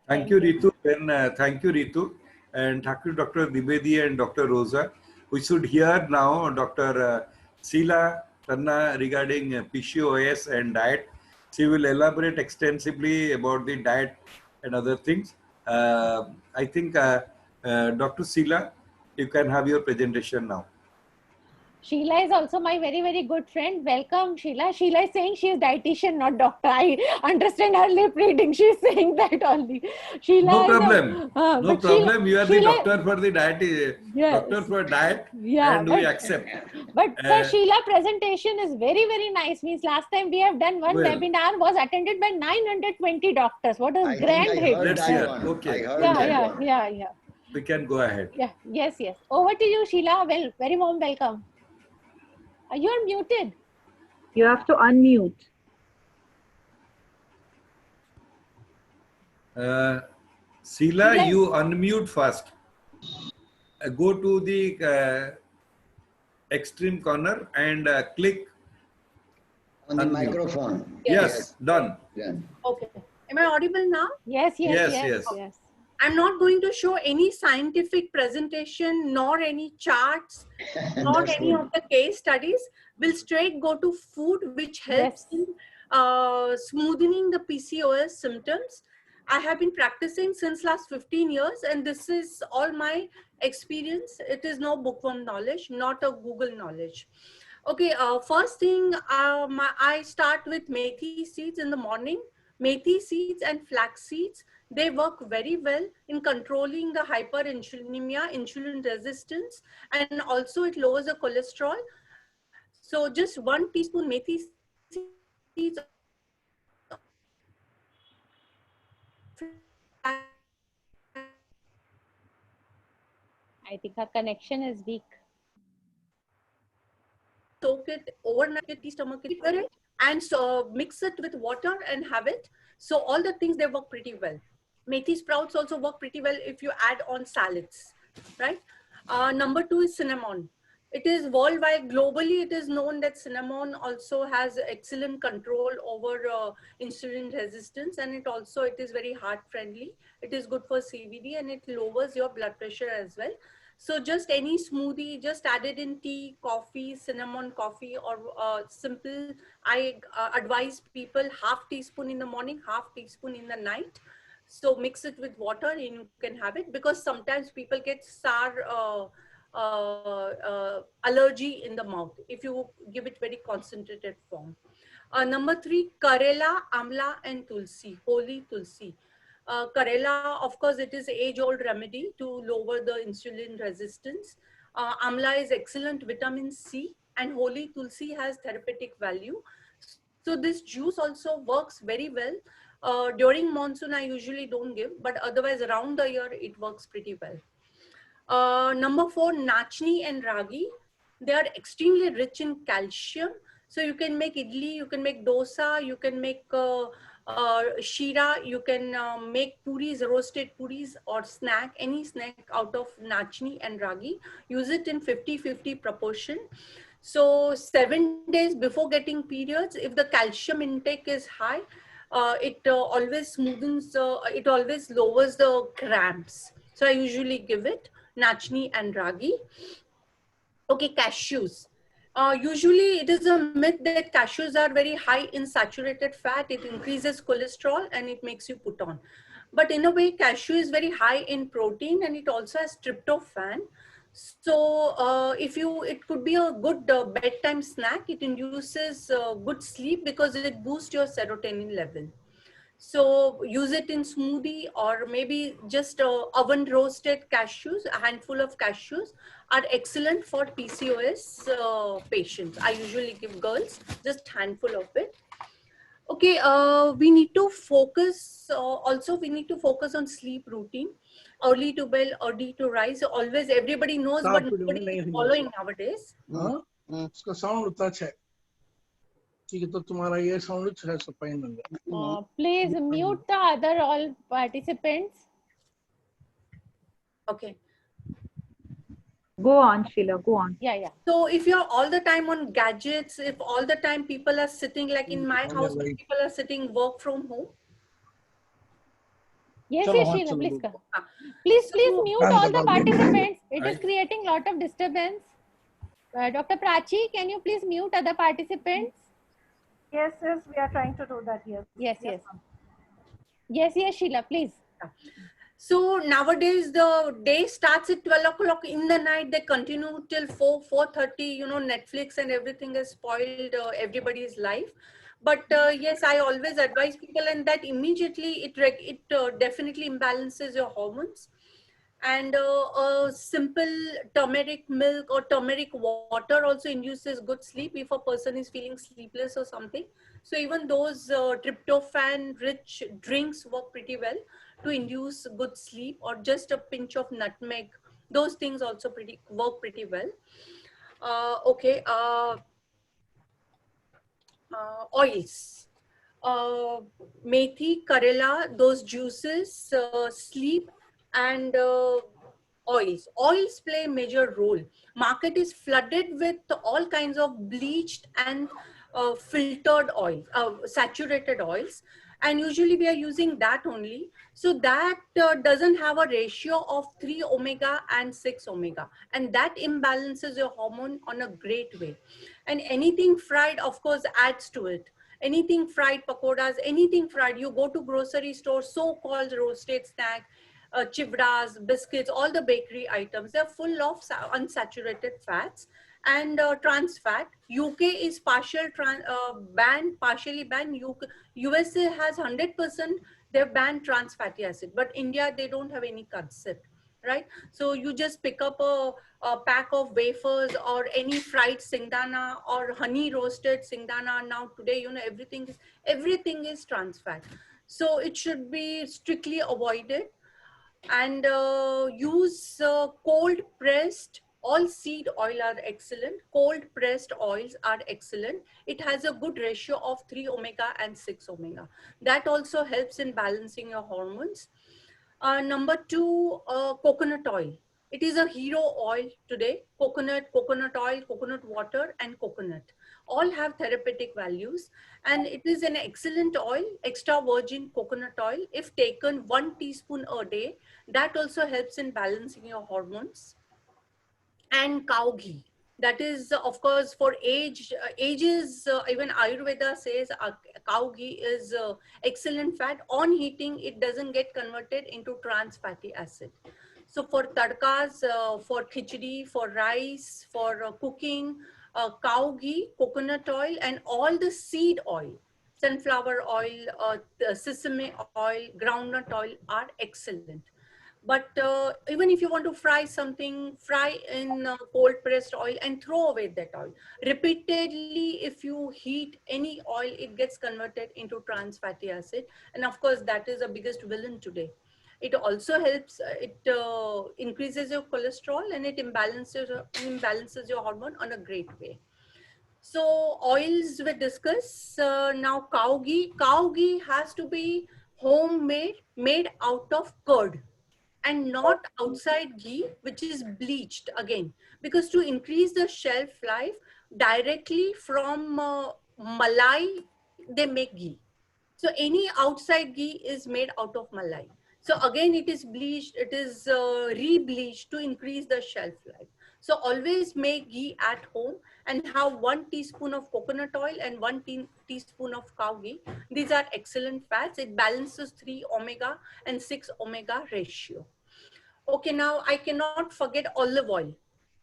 Thank you, Ritu. And thank you, Ritu. And thank you, Dr. Dwivedi and Dr. Rosa. We should hear now Dr. Sheila Tanna regarding PCOS and diet. She will elaborate extensively about the diet and other things. I think Dr. Sheila, you can have your presentation now.
Sheila is also my very, very good friend. Welcome, Sheila. Sheila is saying she is dietitian, not doctor. I understand her lip reading. She is saying that only. Sheila
No
is
problem. No
but
problem. You are the
Sheila,
doctor for the diet,
yes,
doctor for diet,
yeah,
and we accept.
but
Uh,
Sheila presentation is very, very nice. Means last time we have done one
Well.
webinar was attended by 920 doctors. What a
I think
grand
I
hit.
heard
Let's
that
hear.
one.
Okay.
I heard
Yeah,
that
yeah,
one.
yeah, yeah.
We can go ahead.
Yeah, yes, yes. Over to you, Sheila. Well, very warm welcome. You are muted.
You have to unmute.
Sheila,
Sheila-
you unmute first. Go to the extreme corner and click.
On the
Unmute.
microphone.
Yes, done.
Yeah.
Okay. Am I audible now?
Yes, yes,
Yes,
yes,
yes.
yes.
I'm not going to show any scientific presentation, nor any charts, nor
That's
any
good.
of the case studies. We'll straight go to food, which helps
Yes.
in smoothing the PCOS symptoms. I have been practicing since last 15 years, and this is all my experience. It is no bookworm knowledge, not a Google knowledge. Okay, first thing, I start with methi seeds in the morning. Methi seeds and flax seeds, they work very well in controlling the hyperinsulinemia, insulin resistance, and also it lowers the cholesterol. So just 1 teaspoon methi seeds,
I think her connection is weak.
soak it overnight, tea stomach it, and so mix it with water and have it. So all the things, they work pretty well. Methi sprouts also work pretty well if you add on salads, right? Number 2 is cinnamon. It is worldwide, globally, it is known that cinnamon also has excellent control over insulin resistance, and it is very heart friendly. It is good for CVD, and it lowers your blood pressure as well. So just any smoothie, just add it in tea, coffee, cinnamon coffee, or simple. I advise people half teaspoon in the morning, half teaspoon in the night. So mix it with water and you can have it, because sometimes people get sour allergy in the mouth if you give it very concentrated form. Number 3, Karela, Amla, and Tulsi, holy Tulsi. Karela, of course, it is age-old remedy to lower the insulin resistance. Amla is excellent vitamin C, and holy Tulsi has therapeutic value. So this juice also works very well. During monsoon, I usually don't give, but otherwise around the year, it works pretty well. Number 4, Nachni and Ragi. They are extremely rich in calcium. So you can make idli, you can make dosa, you can make shira, you can make puris, roasted puris, or snack, any snack out of Nachni and Ragi. Use it in 50-50 proportion. So 7 days before getting periods, if the calcium intake is high, it always smoothens, it always lowers the cramps. So I usually give it Nachni and Ragi. Okay, cashews. Usually it is a myth that cashews are very high in saturated fat. It increases cholesterol and it makes you put on. But in a way, cashew is very high in protein, and it also has tryptophan. So it could be a good bedtime snack. It induces good sleep because it boosts your serotonin level. So use it in smoothie, or maybe just oven roasted cashews. A handful of cashews are excellent for PCOS patients. I usually give girls just handful of it. Okay, we need to focus. Also, we need to focus on sleep routine. Early to bed, early to rise. Always, everybody knows, but nobody is following nowadays.
हाँ उसका sound उतना अच्छा है ठीक है तो तुम्हारा ये साउंड अच्छा है सफाई में
Please mute the other all participants.
Okay.
Go on, Sheila, go on.
Yeah, yeah.
So if you're all the time on gadgets, if all the time people are sitting, like in my house,
right.
people are sitting work from home.
Yes,
Chalo,
yes,
haan,
Sheila,
chalo,
please
go.
come. Please
So-
mute
Thanks
all the
about it.
participants. It is
Right.
creating lot of disturbance. Dr. Prachi, can you please mute other participants?
Yes, we are trying to do that. Yes.
Yes, yes.
ma'am.
Yes, yes, Sheila, please.
So nowadays the day starts at 12 o'clock in the night. They continue till 4:30. You know, Netflix and everything has spoiled everybody's life. But yes, I always advise people, and that immediately it definitely imbalances your hormones. And a simple turmeric milk or turmeric water also induces good sleep if a person is feeling sleepless or something. So even those tryptophan rich drinks work pretty well to induce good sleep, or just a pinch of nutmeg. Those things also work pretty well. Okay. Oils. Methi, Karela, those juices, sleep, and oils. Oils play a major role. Market is flooded with all kinds of bleached and filtered oils, saturated oils, and usually we are using that only. So that doesn't have a ratio of 3 omega and 6 omega, and that imbalances your hormone on a great way. And anything fried, of course, adds to it. Anything fried, pakoras, anything fried, you go to grocery store, so-called roasted snack, chivdas, biscuits, all the bakery items, they're full of unsaturated fats and trans fat. UK is partially banned. USA has 100%, they've banned trans fatty acid, but India, they don't have any concept, right? So you just pick up a pack of wafers or any fried singdana or honey roasted singdana. Now today, you know, everything is trans fat. So it should be strictly avoided. And use cold pressed, all seed oil are excellent. Cold pressed oils are excellent. It has a good ratio of 3 omega and 6 omega. That also helps in balancing your hormones. Number 2, coconut oil. It is a hero oil today. Coconut oil, coconut water, and coconut all have therapeutic values, and it is an excellent oil. Extra virgin coconut oil, if taken 1 teaspoon a day, that also helps in balancing your hormones. And cow ghee, that is of course for ages, even Ayurveda says cow ghee is excellent fat. On heating, it doesn't get converted into trans fatty acid. So for tadkas, for khichdi, for rice, for cooking, cow ghee, coconut oil, and all the seed oil, sunflower oil, the sesame oil, groundnut oil are excellent. But even if you want to fry something, fry in cold pressed oil and throw away that oil. Repeatedly, if you heat any oil, it gets converted into trans fatty acid. And of course, that is the biggest villain today. It also helps, it increases your cholesterol, and it imbalances your hormone on a great way. So oils we discuss. Now cow ghee. Cow ghee has to be homemade, made out of curd, and not outside ghee, which is bleached again, because to increase the shelf life, directly from malai, they make ghee. So any outside ghee is made out of malai. So again, it is bleached, it is re-bleached to increase the shelf life. So always make ghee at home and have 1 teaspoon of coconut oil and 1 teaspoon of cow ghee. These are excellent fats. It balances 3 omega and 6 omega ratio. Okay, now I cannot forget olive oil,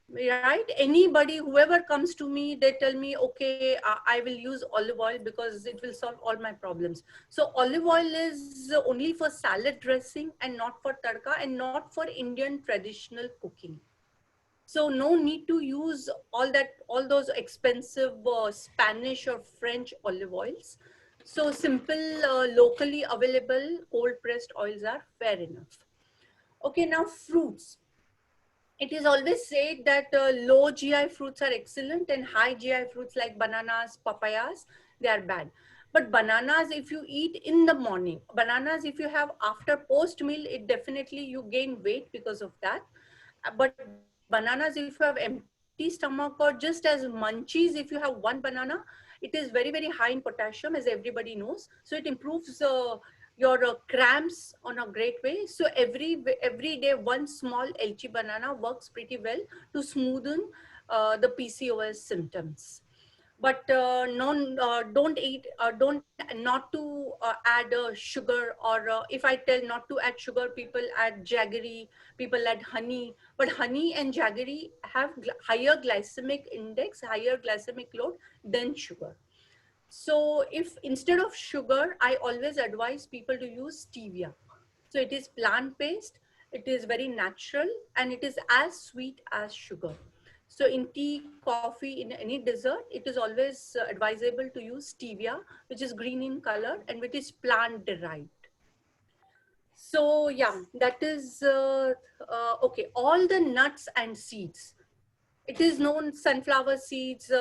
right? Anybody, whoever comes to me, they tell me, okay, I will use olive oil because it will solve all my problems. So olive oil is only for salad dressing and not for tadka and not for Indian traditional cooking. So no need to use all those expensive Spanish or French olive oils. So simple, locally available cold pressed oils are fair enough. Okay, now fruits. It is always said that low GI fruits are excellent and high GI fruits like bananas, papayas, they are bad. But bananas, if you eat in the morning, bananas, if you have after post meal, it definitely you gain weight because of that. But bananas, if you have empty stomach or just as munchies, if you have one banana, it is very, very high in potassium, as everybody knows. So it improves your cramps on a great way. So every day, one small elchi banana works pretty well to smoothen the PCOS symptoms. but don't eat, don't not to add sugar, or if I tell not to add sugar, people add jaggery, people add honey. But honey and jaggery have higher glycemic index, higher glycemic load than sugar. So if instead of sugar, I always advise people to use stevia. So it is plant-based, it is very natural, and it is as sweet as sugar. So in tea, coffee, in any dessert, it is always advisable to use stevia, which is green in color and which is plant derived. So yeah, that is okay. All the nuts and seeds. It is known sunflower seeds,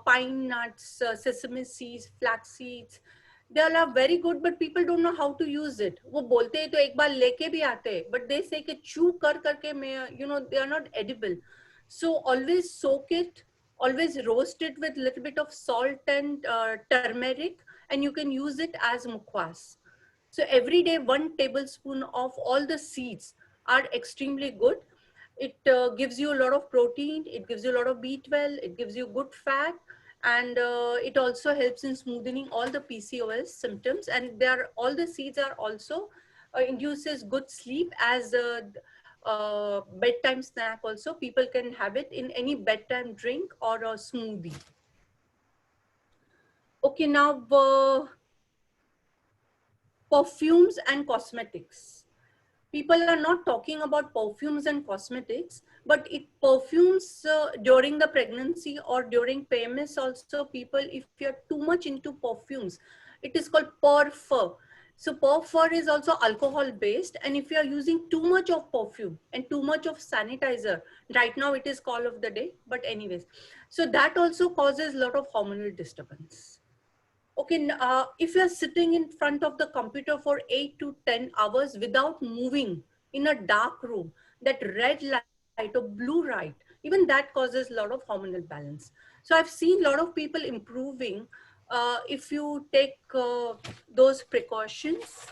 pine nuts, sesame seeds, flax seeds. They all are very good, but people don't know how to use it. वो बोलते हैं तो एक बार लेके भी आते हैं, but they say कि chew कर करके में, you know, they are not edible. So always soak it, always roast it with little bit of salt and turmeric, and you can use it as mukwas. So every day, 1 tablespoon of all the seeds are extremely good. It gives you a lot of protein, it gives you a lot of B12, it gives you good fat, and it also helps in smoothing all the PCOS symptoms. And all the seeds are also induces good sleep as a bedtime snack also. People can have it in any bedtime drink or a smoothie. Okay, now perfumes and cosmetics. People are not talking about perfumes and cosmetics, but perfumes during the pregnancy or during PMS also, people, if you're too much into perfumes, it is called parfum. So parfum is also alcohol based, and if you are using too much of perfume and too much of sanitizer, right now it is call of the day, but anyways, so that also causes a lot of hormonal disturbance. Okay, if you're sitting in front of the computer for 8 to 10 hours without moving in a dark room, that red light or blue light, even that causes a lot of hormonal balance. So I've seen a lot of people improving if you take those precautions.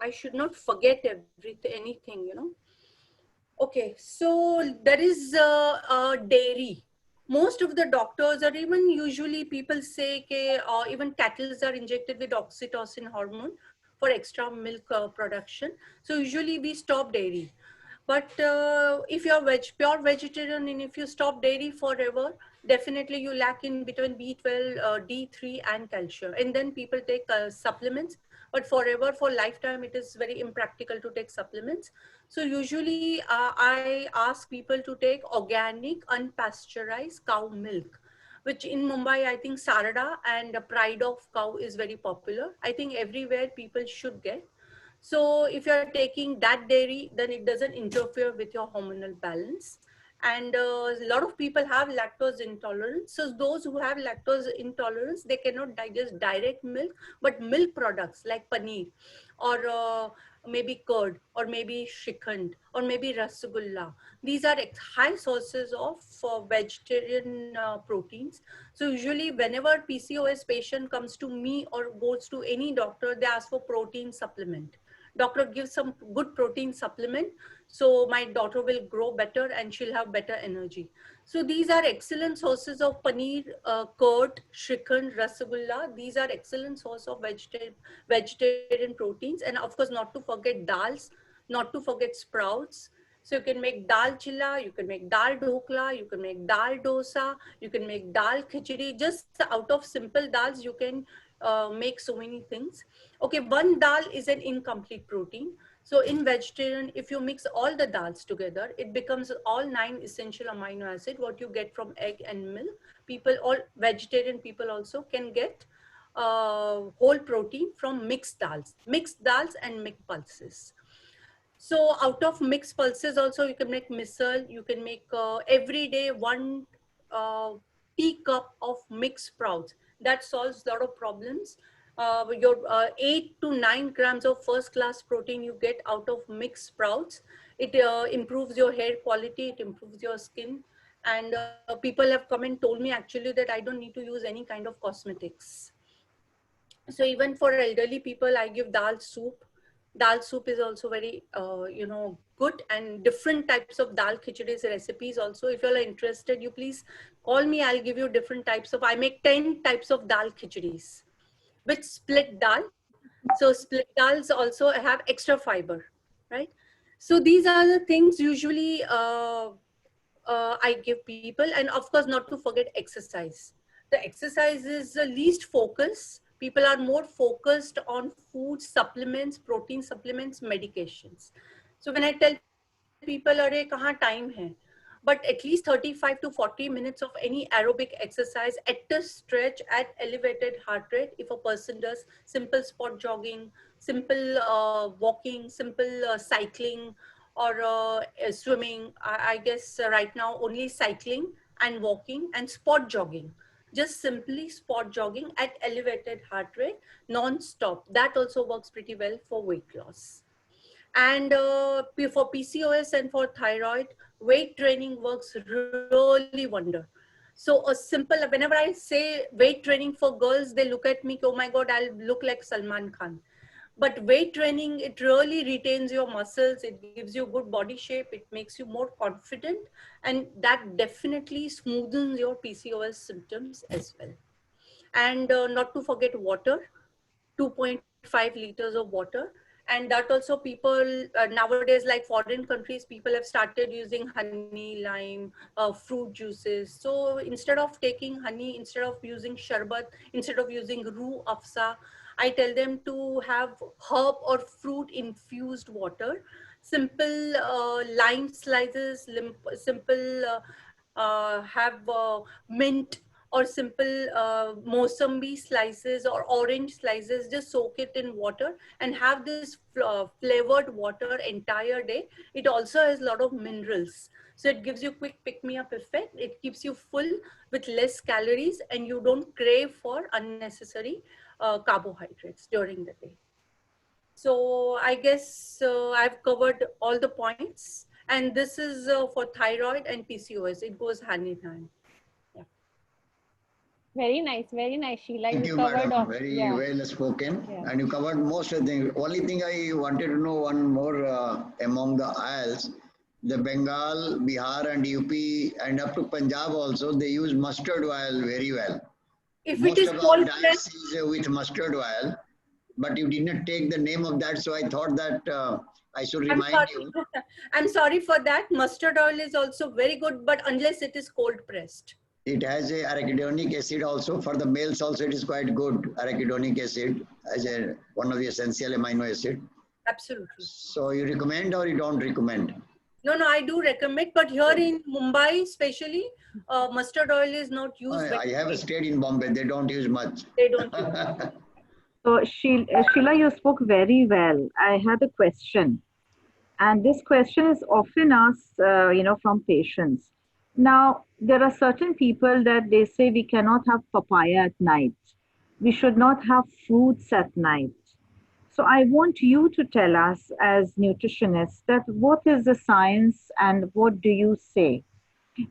I should not forget anything, you know. Okay, so there is dairy. Most of the doctors, or even usually people say even cattle are injected with oxytocin hormone for extra milk production. So usually we stop dairy. But if you're pure vegetarian, and if you stop dairy forever, definitely you lack in between B12, D3 and calcium. And then people take supplements, but forever, for lifetime, it is very impractical to take supplements. So usually I ask people to take organic, unpasteurized cow milk, which in Mumbai, I think Sarada and Pride of Cow is very popular. I think everywhere people should get. So if you're taking that dairy, then it doesn't interfere with your hormonal balance. And a lot of people have lactose intolerance. So those who have lactose intolerance, they cannot digest direct milk, but milk products like paneer, or maybe curd, or maybe shrikhand, or maybe rasgulla. These are high sources of vegetarian proteins. So usually whenever PCOS patient comes to me or goes to any doctor, they ask for protein supplement. Doctor gives some good protein supplement, so my daughter will grow better and she'll have better energy. So these are excellent sources of paneer, curd, shrikhand, rasgulla. These are excellent source of vegetarian proteins. And of course, not to forget dals, not to forget sprouts. So you can make dal chilla, you can make dal dhokla, you can make dal dosa, you can make dal khichdi. Just out of simple dals, you can make so many things. Okay, one dal is an incomplete protein. So in vegetarian, if you mix all the dals together, it becomes all 9 essential amino acid, what you get from egg and milk. All vegetarian people also can get whole protein from mixed dals and mixed pulses. So out of mixed pulses also, you can make misal, you can make every day 1 teacup of mixed sprouts. That solves a lot of problems. Your 8 to 9 grams of first class protein you get out of mixed sprouts. It improves your hair quality, it improves your skin. And people have come and told me actually that I don't need to use any kind of cosmetics. So even for elderly people, I give dal soup. Dal soup is also very, good, and different types of dal khichdis recipes also. If you're interested, you please call me. I'll give you different types of, I make 10 types of dal khichdis with split dal. So split dals also have extra fiber, right? So these are the things usually I give people. And of course, not to forget exercise. The exercise is the least focus. People are more focused on food supplements, protein supplements, medications. So when I tell people, "Arey, kahan time hai?" But at least 35 to 40 minutes of any aerobic exercise at a stretch at elevated heart rate. If a person does simple spot jogging, simple walking, simple cycling, or swimming, I guess right now only cycling and walking and spot jogging. Just simply spot jogging at elevated heart rate, non-stop. That also works pretty well for weight loss. And for PCOS and for thyroid, weight training works really wonder. So a simple, whenever I say weight training for girls, they look at me, oh my God, I'll look like Salman Khan. But weight training, it really retains your muscles. It gives you good body shape. It makes you more confident. And that definitely smoothens your PCOS symptoms as well. And not to forget water, 2.5 liters of water. And that also people nowadays, like foreign countries, people have started using honey, lime, fruit juices. So instead of taking honey, instead of using sharbat, instead of using roo afza, I tell them to have herb or fruit infused water, simple lime slices, simple have mint, or simple mosambi slices or orange slices. Just soak it in water and have this flavored water entire day. It also has a lot of minerals. So it gives you quick pick-me-up effect. It keeps you full with less calories, and you don't crave for unnecessary carbohydrates during the day. So I guess I've covered all the points. And this is for thyroid and PCOS. It goes hand in hand.
Very nice, Sheila.
Thank
You
you,
covered
madam.
all.
Very
Yeah.
well spoken.
Yeah.
And you covered most of the things. Only thing I wanted to know one more among the isles, the Bengal, Bihar and UP and up to Punjab also, they use mustard oil very well.
If it
Most
is
of our
cold
diets
pressed,
is with mustard oil, but you did not take the name of that. So I thought that I should
I'm
remind
sorry.
you.
I'm sorry for that. Mustard oil is also very good, but unless it is cold pressed.
It has a arachidonic acid also. For the males also, it is quite good. Arachidonic acid as one of the essential amino acid.
Absolutely.
So you recommend or you don't recommend?
No, I do recommend. But here in Mumbai, especially, mustard oil is not used.
I have stayed in Bombay. They don't use much.
They don't use.
So Sheila, you spoke very well. I had a question, and this question is often asked, from patients. Now, there are certain people that they say we cannot have papaya at night. We should not have fruits at night. So I want you to tell us as nutritionists that what is the science and what do you say?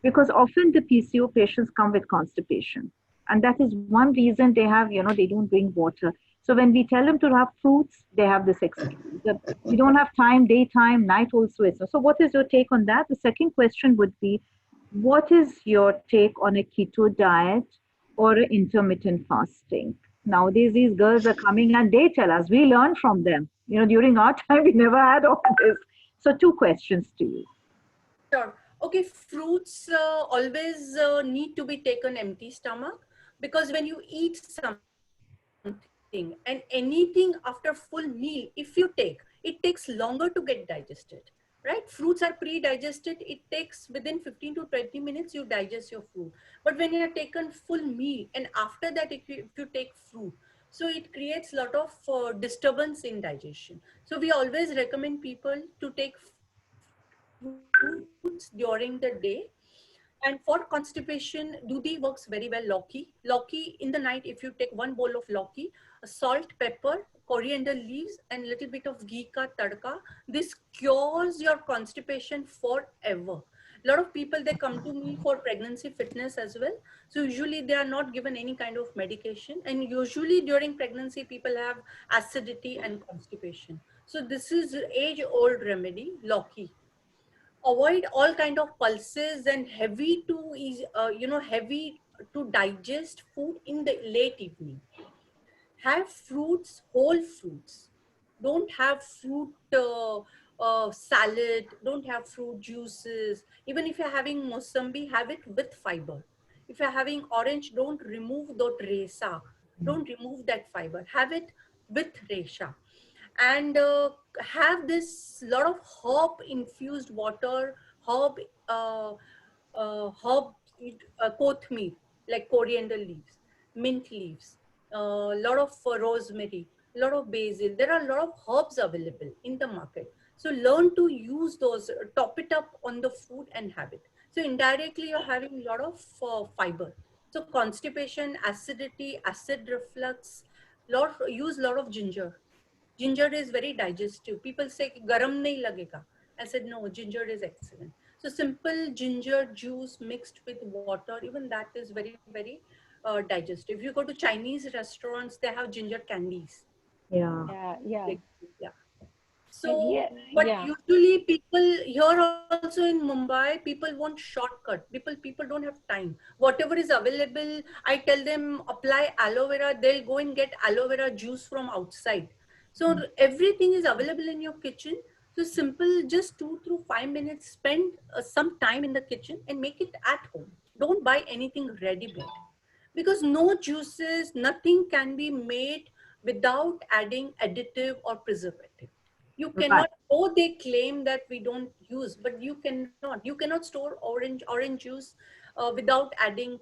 Because often the PCO patients come with constipation. And that is one reason they have, they don't drink water. So when we tell them to have fruits, they have this excuse that we don't have time, daytime, night also is. So what is your take on that? The second question would be, what is your take on a keto diet or intermittent fasting? Nowadays, these girls are coming and they tell us, we learn from them. During our time, we never had all this. So 2 questions to you.
Sure. Okay, fruits always need to be taken empty stomach, because when you eat something and anything after full meal, if you take, it takes longer to get digested, right? Fruits are pre-digested. It takes within 15 to 20 minutes, you digest your food. But when you are taken full meal and after that, if you take fruit, so it creates a lot of disturbance in digestion. So we always recommend people to take fruits during the day. And for constipation, Dudi works very well. Lauki in the night, if you take 1 bowl of lauki, salt, pepper, coriander leaves, and little bit of ghee ka tadka, this cures your constipation forever. A lot of people, they come to me for pregnancy fitness as well. So usually they are not given any kind of medication, and usually during pregnancy people have acidity and constipation. So this is age old remedy, Loki. Avoid all kind of pulses and heavy to heavy to digest food in the late evening. Have fruits, whole fruits. Don't have fruit salad. Don't have fruit juices. Even if you're having mosambi, have it with fiber. If you're having orange, don't remove that resa. Don't remove that fiber. Have it with resha. And have this lot of herb infused water, herb, herb, kothmeer, like coriander leaves, mint leaves, a lot of rosemary, a lot of basil. There are a lot of herbs available in the market. So learn to use those, top it up on the food and have it. So indirectly you're having a lot of fiber. So constipation, acidity, acid reflux, use a lot of ginger. Ginger is very digestive. People say garam nahi lagega. I said no, ginger is excellent. So simple ginger juice mixed with water, even that is very, very digestive. If you go to Chinese restaurants, they have ginger candies.
Yeah.
Yeah.
Yeah. So,
Yeah,
but
yeah.
usually people here also in Mumbai, people want shortcut. People don't have time. Whatever is available, I tell them apply aloe vera. They'll go and get aloe vera juice from outside. So everything is available in your kitchen. So simple, just 2 to 5 minutes. Spend some time in the kitchen and make it at home. Don't buy anything ready-made, because no juices, nothing can be made without adding additive or preservative. You
Right.
cannot, oh, they claim that we don't use, but you cannot store orange juice without adding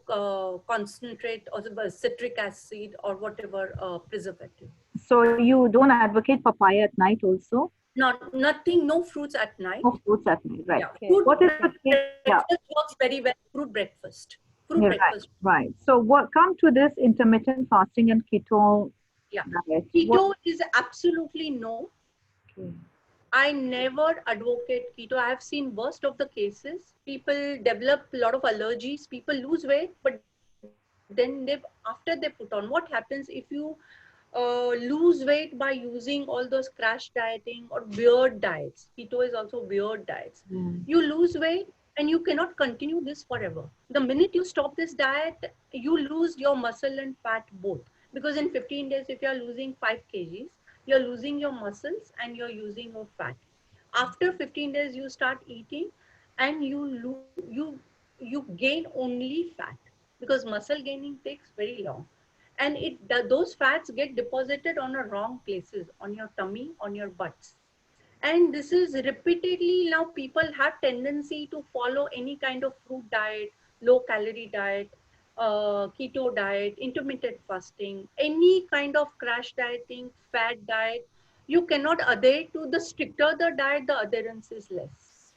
concentrate or citric acid or whatever preservative.
So you don't advocate papaya at night also?
Nothing, no fruits at night.
No fruits at night, right?
Yeah,
Okay.
fruit
What is the case? Yeah,
breakfast works very well. Fruit breakfast. Fruit
yeah, right,
breakfast.
right. So what come to this intermittent fasting and keto
Yeah.
diet?
Keto is absolutely no.
Okay.
I never advocate keto. I have seen worst of the cases. People develop a lot of allergies. People lose weight, but then after they put on, what happens if you lose weight by using all those crash dieting or weird diets? Keto is also weird diets.
Mm.
You lose weight and you cannot continue this forever. The minute you stop this diet, you lose your muscle and fat both. Because in 15 days, if you are losing 5 kgs, you're losing your muscles and you're using your fat. After 15 days, you start eating and you gain only fat, because muscle gaining takes very long. And those fats get deposited on the wrong places, on your tummy, on your butts. And this is repeatedly, now people have tendency to follow any kind of fruit diet, low calorie diet, keto diet, intermittent fasting, any kind of crash dieting, fat diet. You cannot adhere to the stricter the diet, the adherence is less,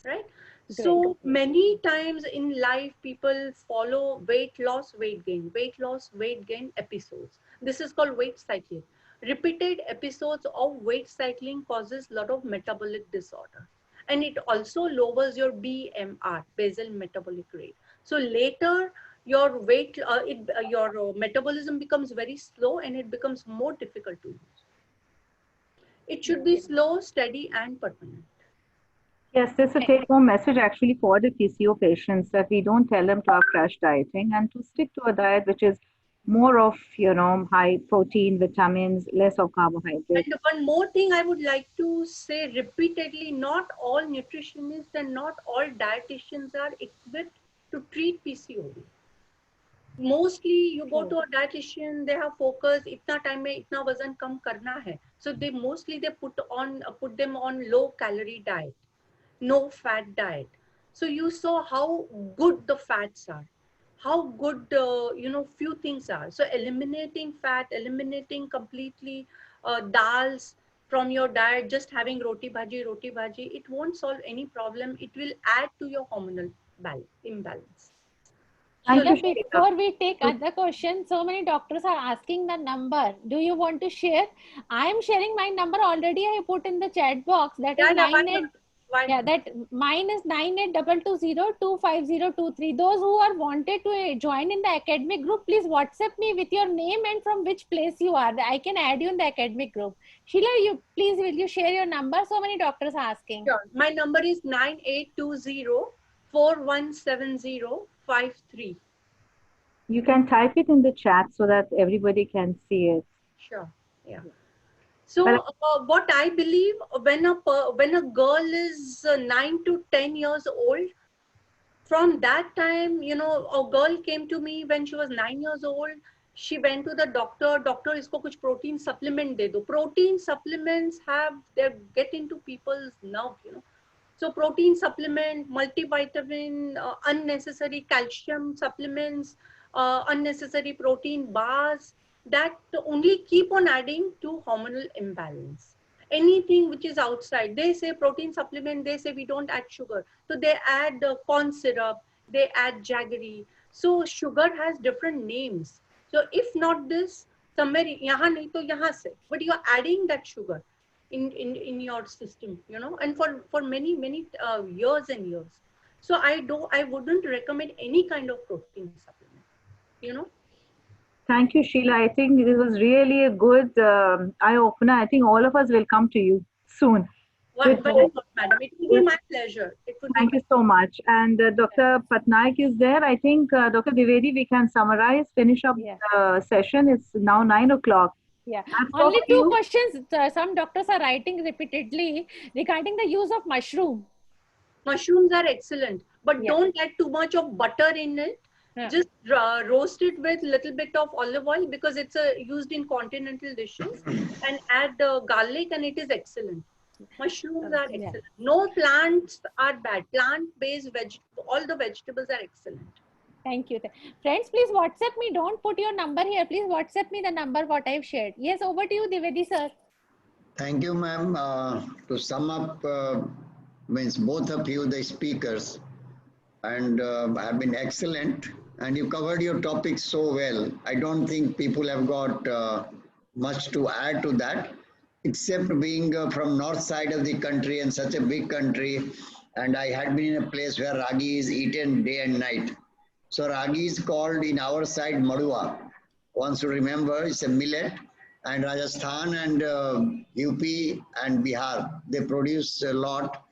right? So many times in life, people follow weight loss, weight gain episodes. This is called weight cycling. Repeated episodes of weight cycling causes a lot of metabolic disorder, and it also lowers your BMR, basal metabolic rate. So later your weight, your metabolism becomes very slow and it becomes more difficult to use. It should be slow, steady, and permanent.
Yes, this is a take-home message actually for the PCO patients, that we don't tell them to have crash dieting and to stick to a diet which is more of, high protein, vitamins, less of carbohydrates.
And one more thing I would like to say repeatedly, not all nutritionists and not all dietitians are equipped to treat PCOD. Mostly you go to a dietitian, they have focus, itna time mein itna wazan kam karna hai. So they put them on low calorie diet, no fat diet. So you saw how good the fats are, how good, few things are. So eliminating fat, eliminating completely dals from your diet, just having roti bhaji, it won't solve any problem. It will add to your hormonal imbalance.
Thank you,
Shalabh,
Shweta.
before we take other questions, so many doctors are asking the number. Do you want to share? I am sharing my number already. I put in the chat box. That is
Yeah,
98.
Why
Yeah,
not?
that mine is 9822025023. Those who are wanted to join in the academic group, please WhatsApp me with your name and from which place you are. I can add you in the academic group. Sheila, you please will you share your number? So many doctors are asking.
Sure. My number is 9820417053.
You can type it in the chat so that everybody can see it.
Sure. Yeah. So
Well,
what I believe, when a girl is 9 to 10 years old, from that time, you know, a girl came to me when she was 9 years old. She went to the doctor. Doctor, isko kuch protein supplement de do. Protein supplements they get into people's nerve, you know. So protein supplement, multivitamin, unnecessary calcium supplements, unnecessary protein bars, that only keep on adding to hormonal imbalance. Anything which is outside, they say protein supplement, they say we don't add sugar. So they add corn syrup, they add jaggery. So sugar has different names. So if not this, somewhere yahan nahi to yahan se, but you are adding that sugar in your system, you know, and for many years and years. So I wouldn't recommend any kind of protein supplement, you know.
thank you, Sheila. I think this was really a good eye opener. I think all of us will come to you soon.
Why
With,
not, madam? It would be my pleasure. It would be
thank
my
you so much. And Dr. Patnaik is there. I think, Dr. Dwivedi, we can summarize, finish up
Yeah.
the session. It's now 9 o'clock.
Yeah.
I've
Only
talked to
two
you.
questions. Some doctors are writing repeatedly regarding the use of mushroom.
Mushrooms are excellent, but
Yeah.
don't add too much of butter in it.
Yeah.
Just roast it with little bit of olive oil, because it's used in continental dishes, and add garlic, and it is excellent. Mushrooms are
Yeah.
excellent. No plants are bad. Plant-based all the vegetables are excellent.
Thank you. Friends, please WhatsApp me. Don't put your number here. Please WhatsApp me the number what I've shared. Yes, over to you, Dwivedi sir.
Thank you, ma'am. To sum up, means both of you, the speakers, and have been excellent. And you covered your topic so well. I don't think people have got much to add to that, except being from north side of the country and such a big country. And I had been in a place where ragi is eaten day and night. So ragi is called in our side madua. One should remember it's a millet. And Rajasthan and UP and Bihar, they produce a lot,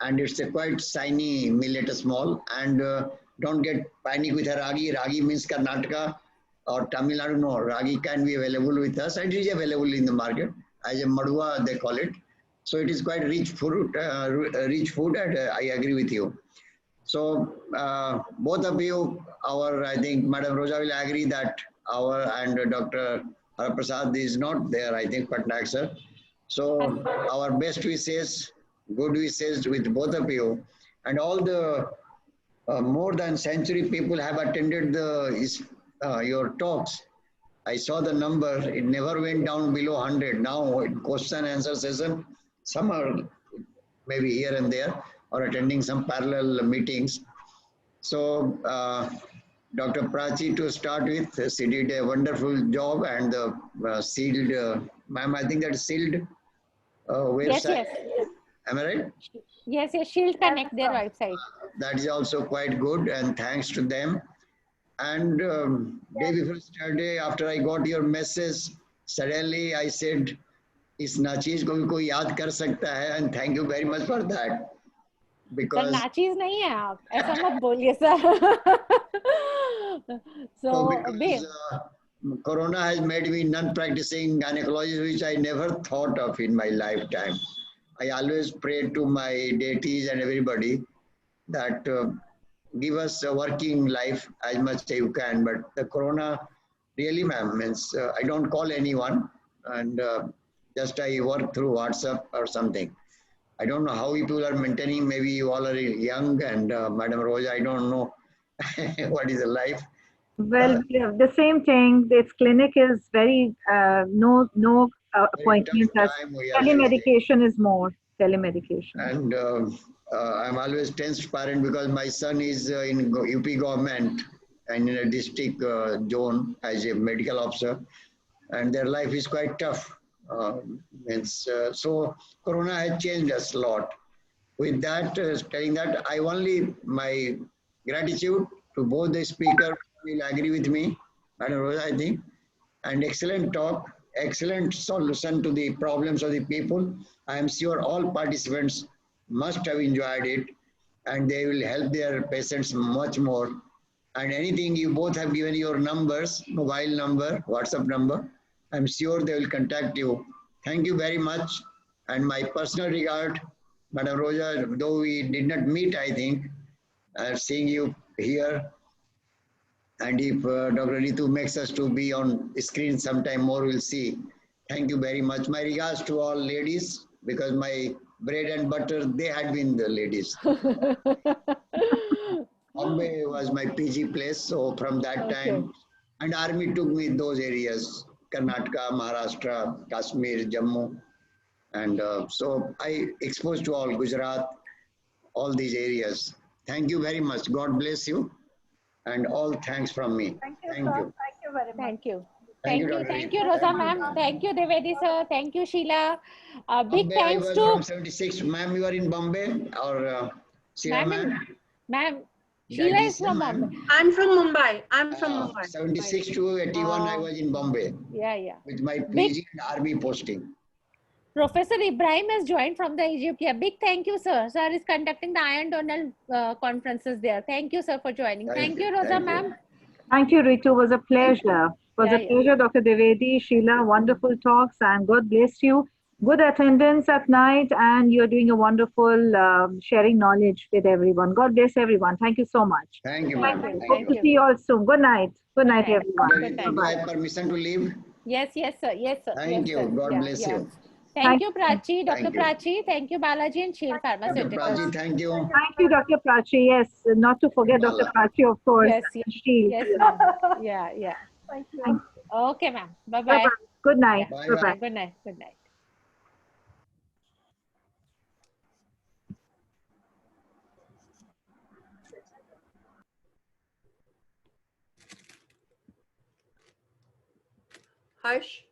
and it's a quite shiny millet, small. And don't get panic with a ragi. Ragi means Karnataka or Tamil Nadu. No, ragi can be available with us, and it is available in the market as a madua, they call it. So it is quite rich food, and I agree with you. So both of you, I think Madam Roja will agree that and Dr. Haraprasad is not there, I think, Patnaik sir. So our best wishes, good wishes with both of you, and all the more than century people have attended your talks. I saw the number, it never went down below 100. Now in question and answer session, some are maybe here and there or attending some parallel meetings. So Dr. Prachi, to start with, she did a wonderful job, and the sealed, ma'am, I think that's sealed website.
Yes.
Am I right?
Yes, Shield Connect, their website.
That is also quite good, and thanks to them. And day before yesterday, after I got your message, suddenly I said, "Is Nachis koi yaad kar sakta hai?" And thank you very much for that.
Sir
Because
नाचीज नहीं है आप ऐसा मत बोलिए sir
because Corona has made me non-practicing gynecologist, which I never thought of in my lifetime. I always pray to my deities and everybody that give us a working life as much as you can. But the Corona really, ma'am, means I don't call anyone, and just I work through WhatsApp or something. I don't know how people are maintaining. Maybe you all are young, and Madam Roja, I don't know what is the life.
Well, the same thing. This clinic is very no appointments. Telemedication is more telemedication.
And I'm always tense parent because my son is in UP government and in a district zone as a medical officer, and their life is quite tough. So Corona has changed us a lot. with that, telling that I only my gratitude to both the speakers will agree with me, Madam Rosa, I think, and excellent talk, excellent solution to the problems of the people. I am sure all participants must have enjoyed it and they will help their patients much more. And anything, you both have given your numbers, mobile number, WhatsApp number. I'm sure they will contact you. Thank you very much. And my personal regard, Madam Rosa, though we did not meet, I think, seeing you here. And if Dr. Ritu makes us to be on screen sometime more, we'll see. Thank you very much. My regards to all ladies, because my bread and butter, they had been the ladies. Bombay was my PG place, so from that time, and army took me those areas, Karnataka, Maharashtra, Kashmir, Jammu, and so I exposed to all Gujarat, all these areas. Thank you very much. God bless you, and all thanks from me.
Thank you,
Thank
sir.
you.
Thank you very much.
Thank you.
Thank you,
Thank you.
Dr.
Thank
Ritu.
you, Rosa
Thank you.
ma'am. Thank you, Devedi sir. Thank you, Sheila. Big
Bombay, I
thanks
was
to
from 76. Ma'am, you are in Bombay or Sheila,
ma'am. Ma'am,
Did I
Sheila
miss
is from
you, ma'am?
Bombay.
I'm from Mumbai. I'm from Mumbai.
76 to 81, I was in Bombay
Yeah.
with my
Big
PG and army posting.
Professor Ibrahim has joined from the Egypt. Yeah, big thank you, sir. Sir is conducting the Iron Donald conferences there. Thank you, sir, for joining. Thank you, Rosa
Thank you.
ma'am.
Thank you, Ritu. It was a pleasure. It was a pleasure, Dr. Devedi, Sheila. Wonderful talks, and God bless you. Good attendance at night, and you're doing a wonderful sharing knowledge with everyone. God bless everyone. Thank you so much.
Thank you,
Thank
ma'am.
you.
Thank
Hope
you.
to see you all soon. Good night. Good night,
night.
everyone.
Good night.
Do I have permission to leave?
Yes, sir. Yes, sir.
Thank
Yes,
you.
sir.
God
Yeah,
bless
yeah.
you.
Thank you, Prachi, Dr.
Thank you.
Prachi. Thank you, Balaji and Shield
Dr.
Pharmaceuticals.
Prachi, thank you.
Thank you, Dr. Prachi. Yes, not to forget Dr.
Bala.
Prachi, of course.
Yes,
And Sheil.
yes, ma'am. Yeah.
Thank you.
Thank you.
Okay, ma'am. Bye-bye.
Bye-bye. Good night.
Yeah.
Bye-bye.
Bye-bye.
Good night. Good night.
Harsh.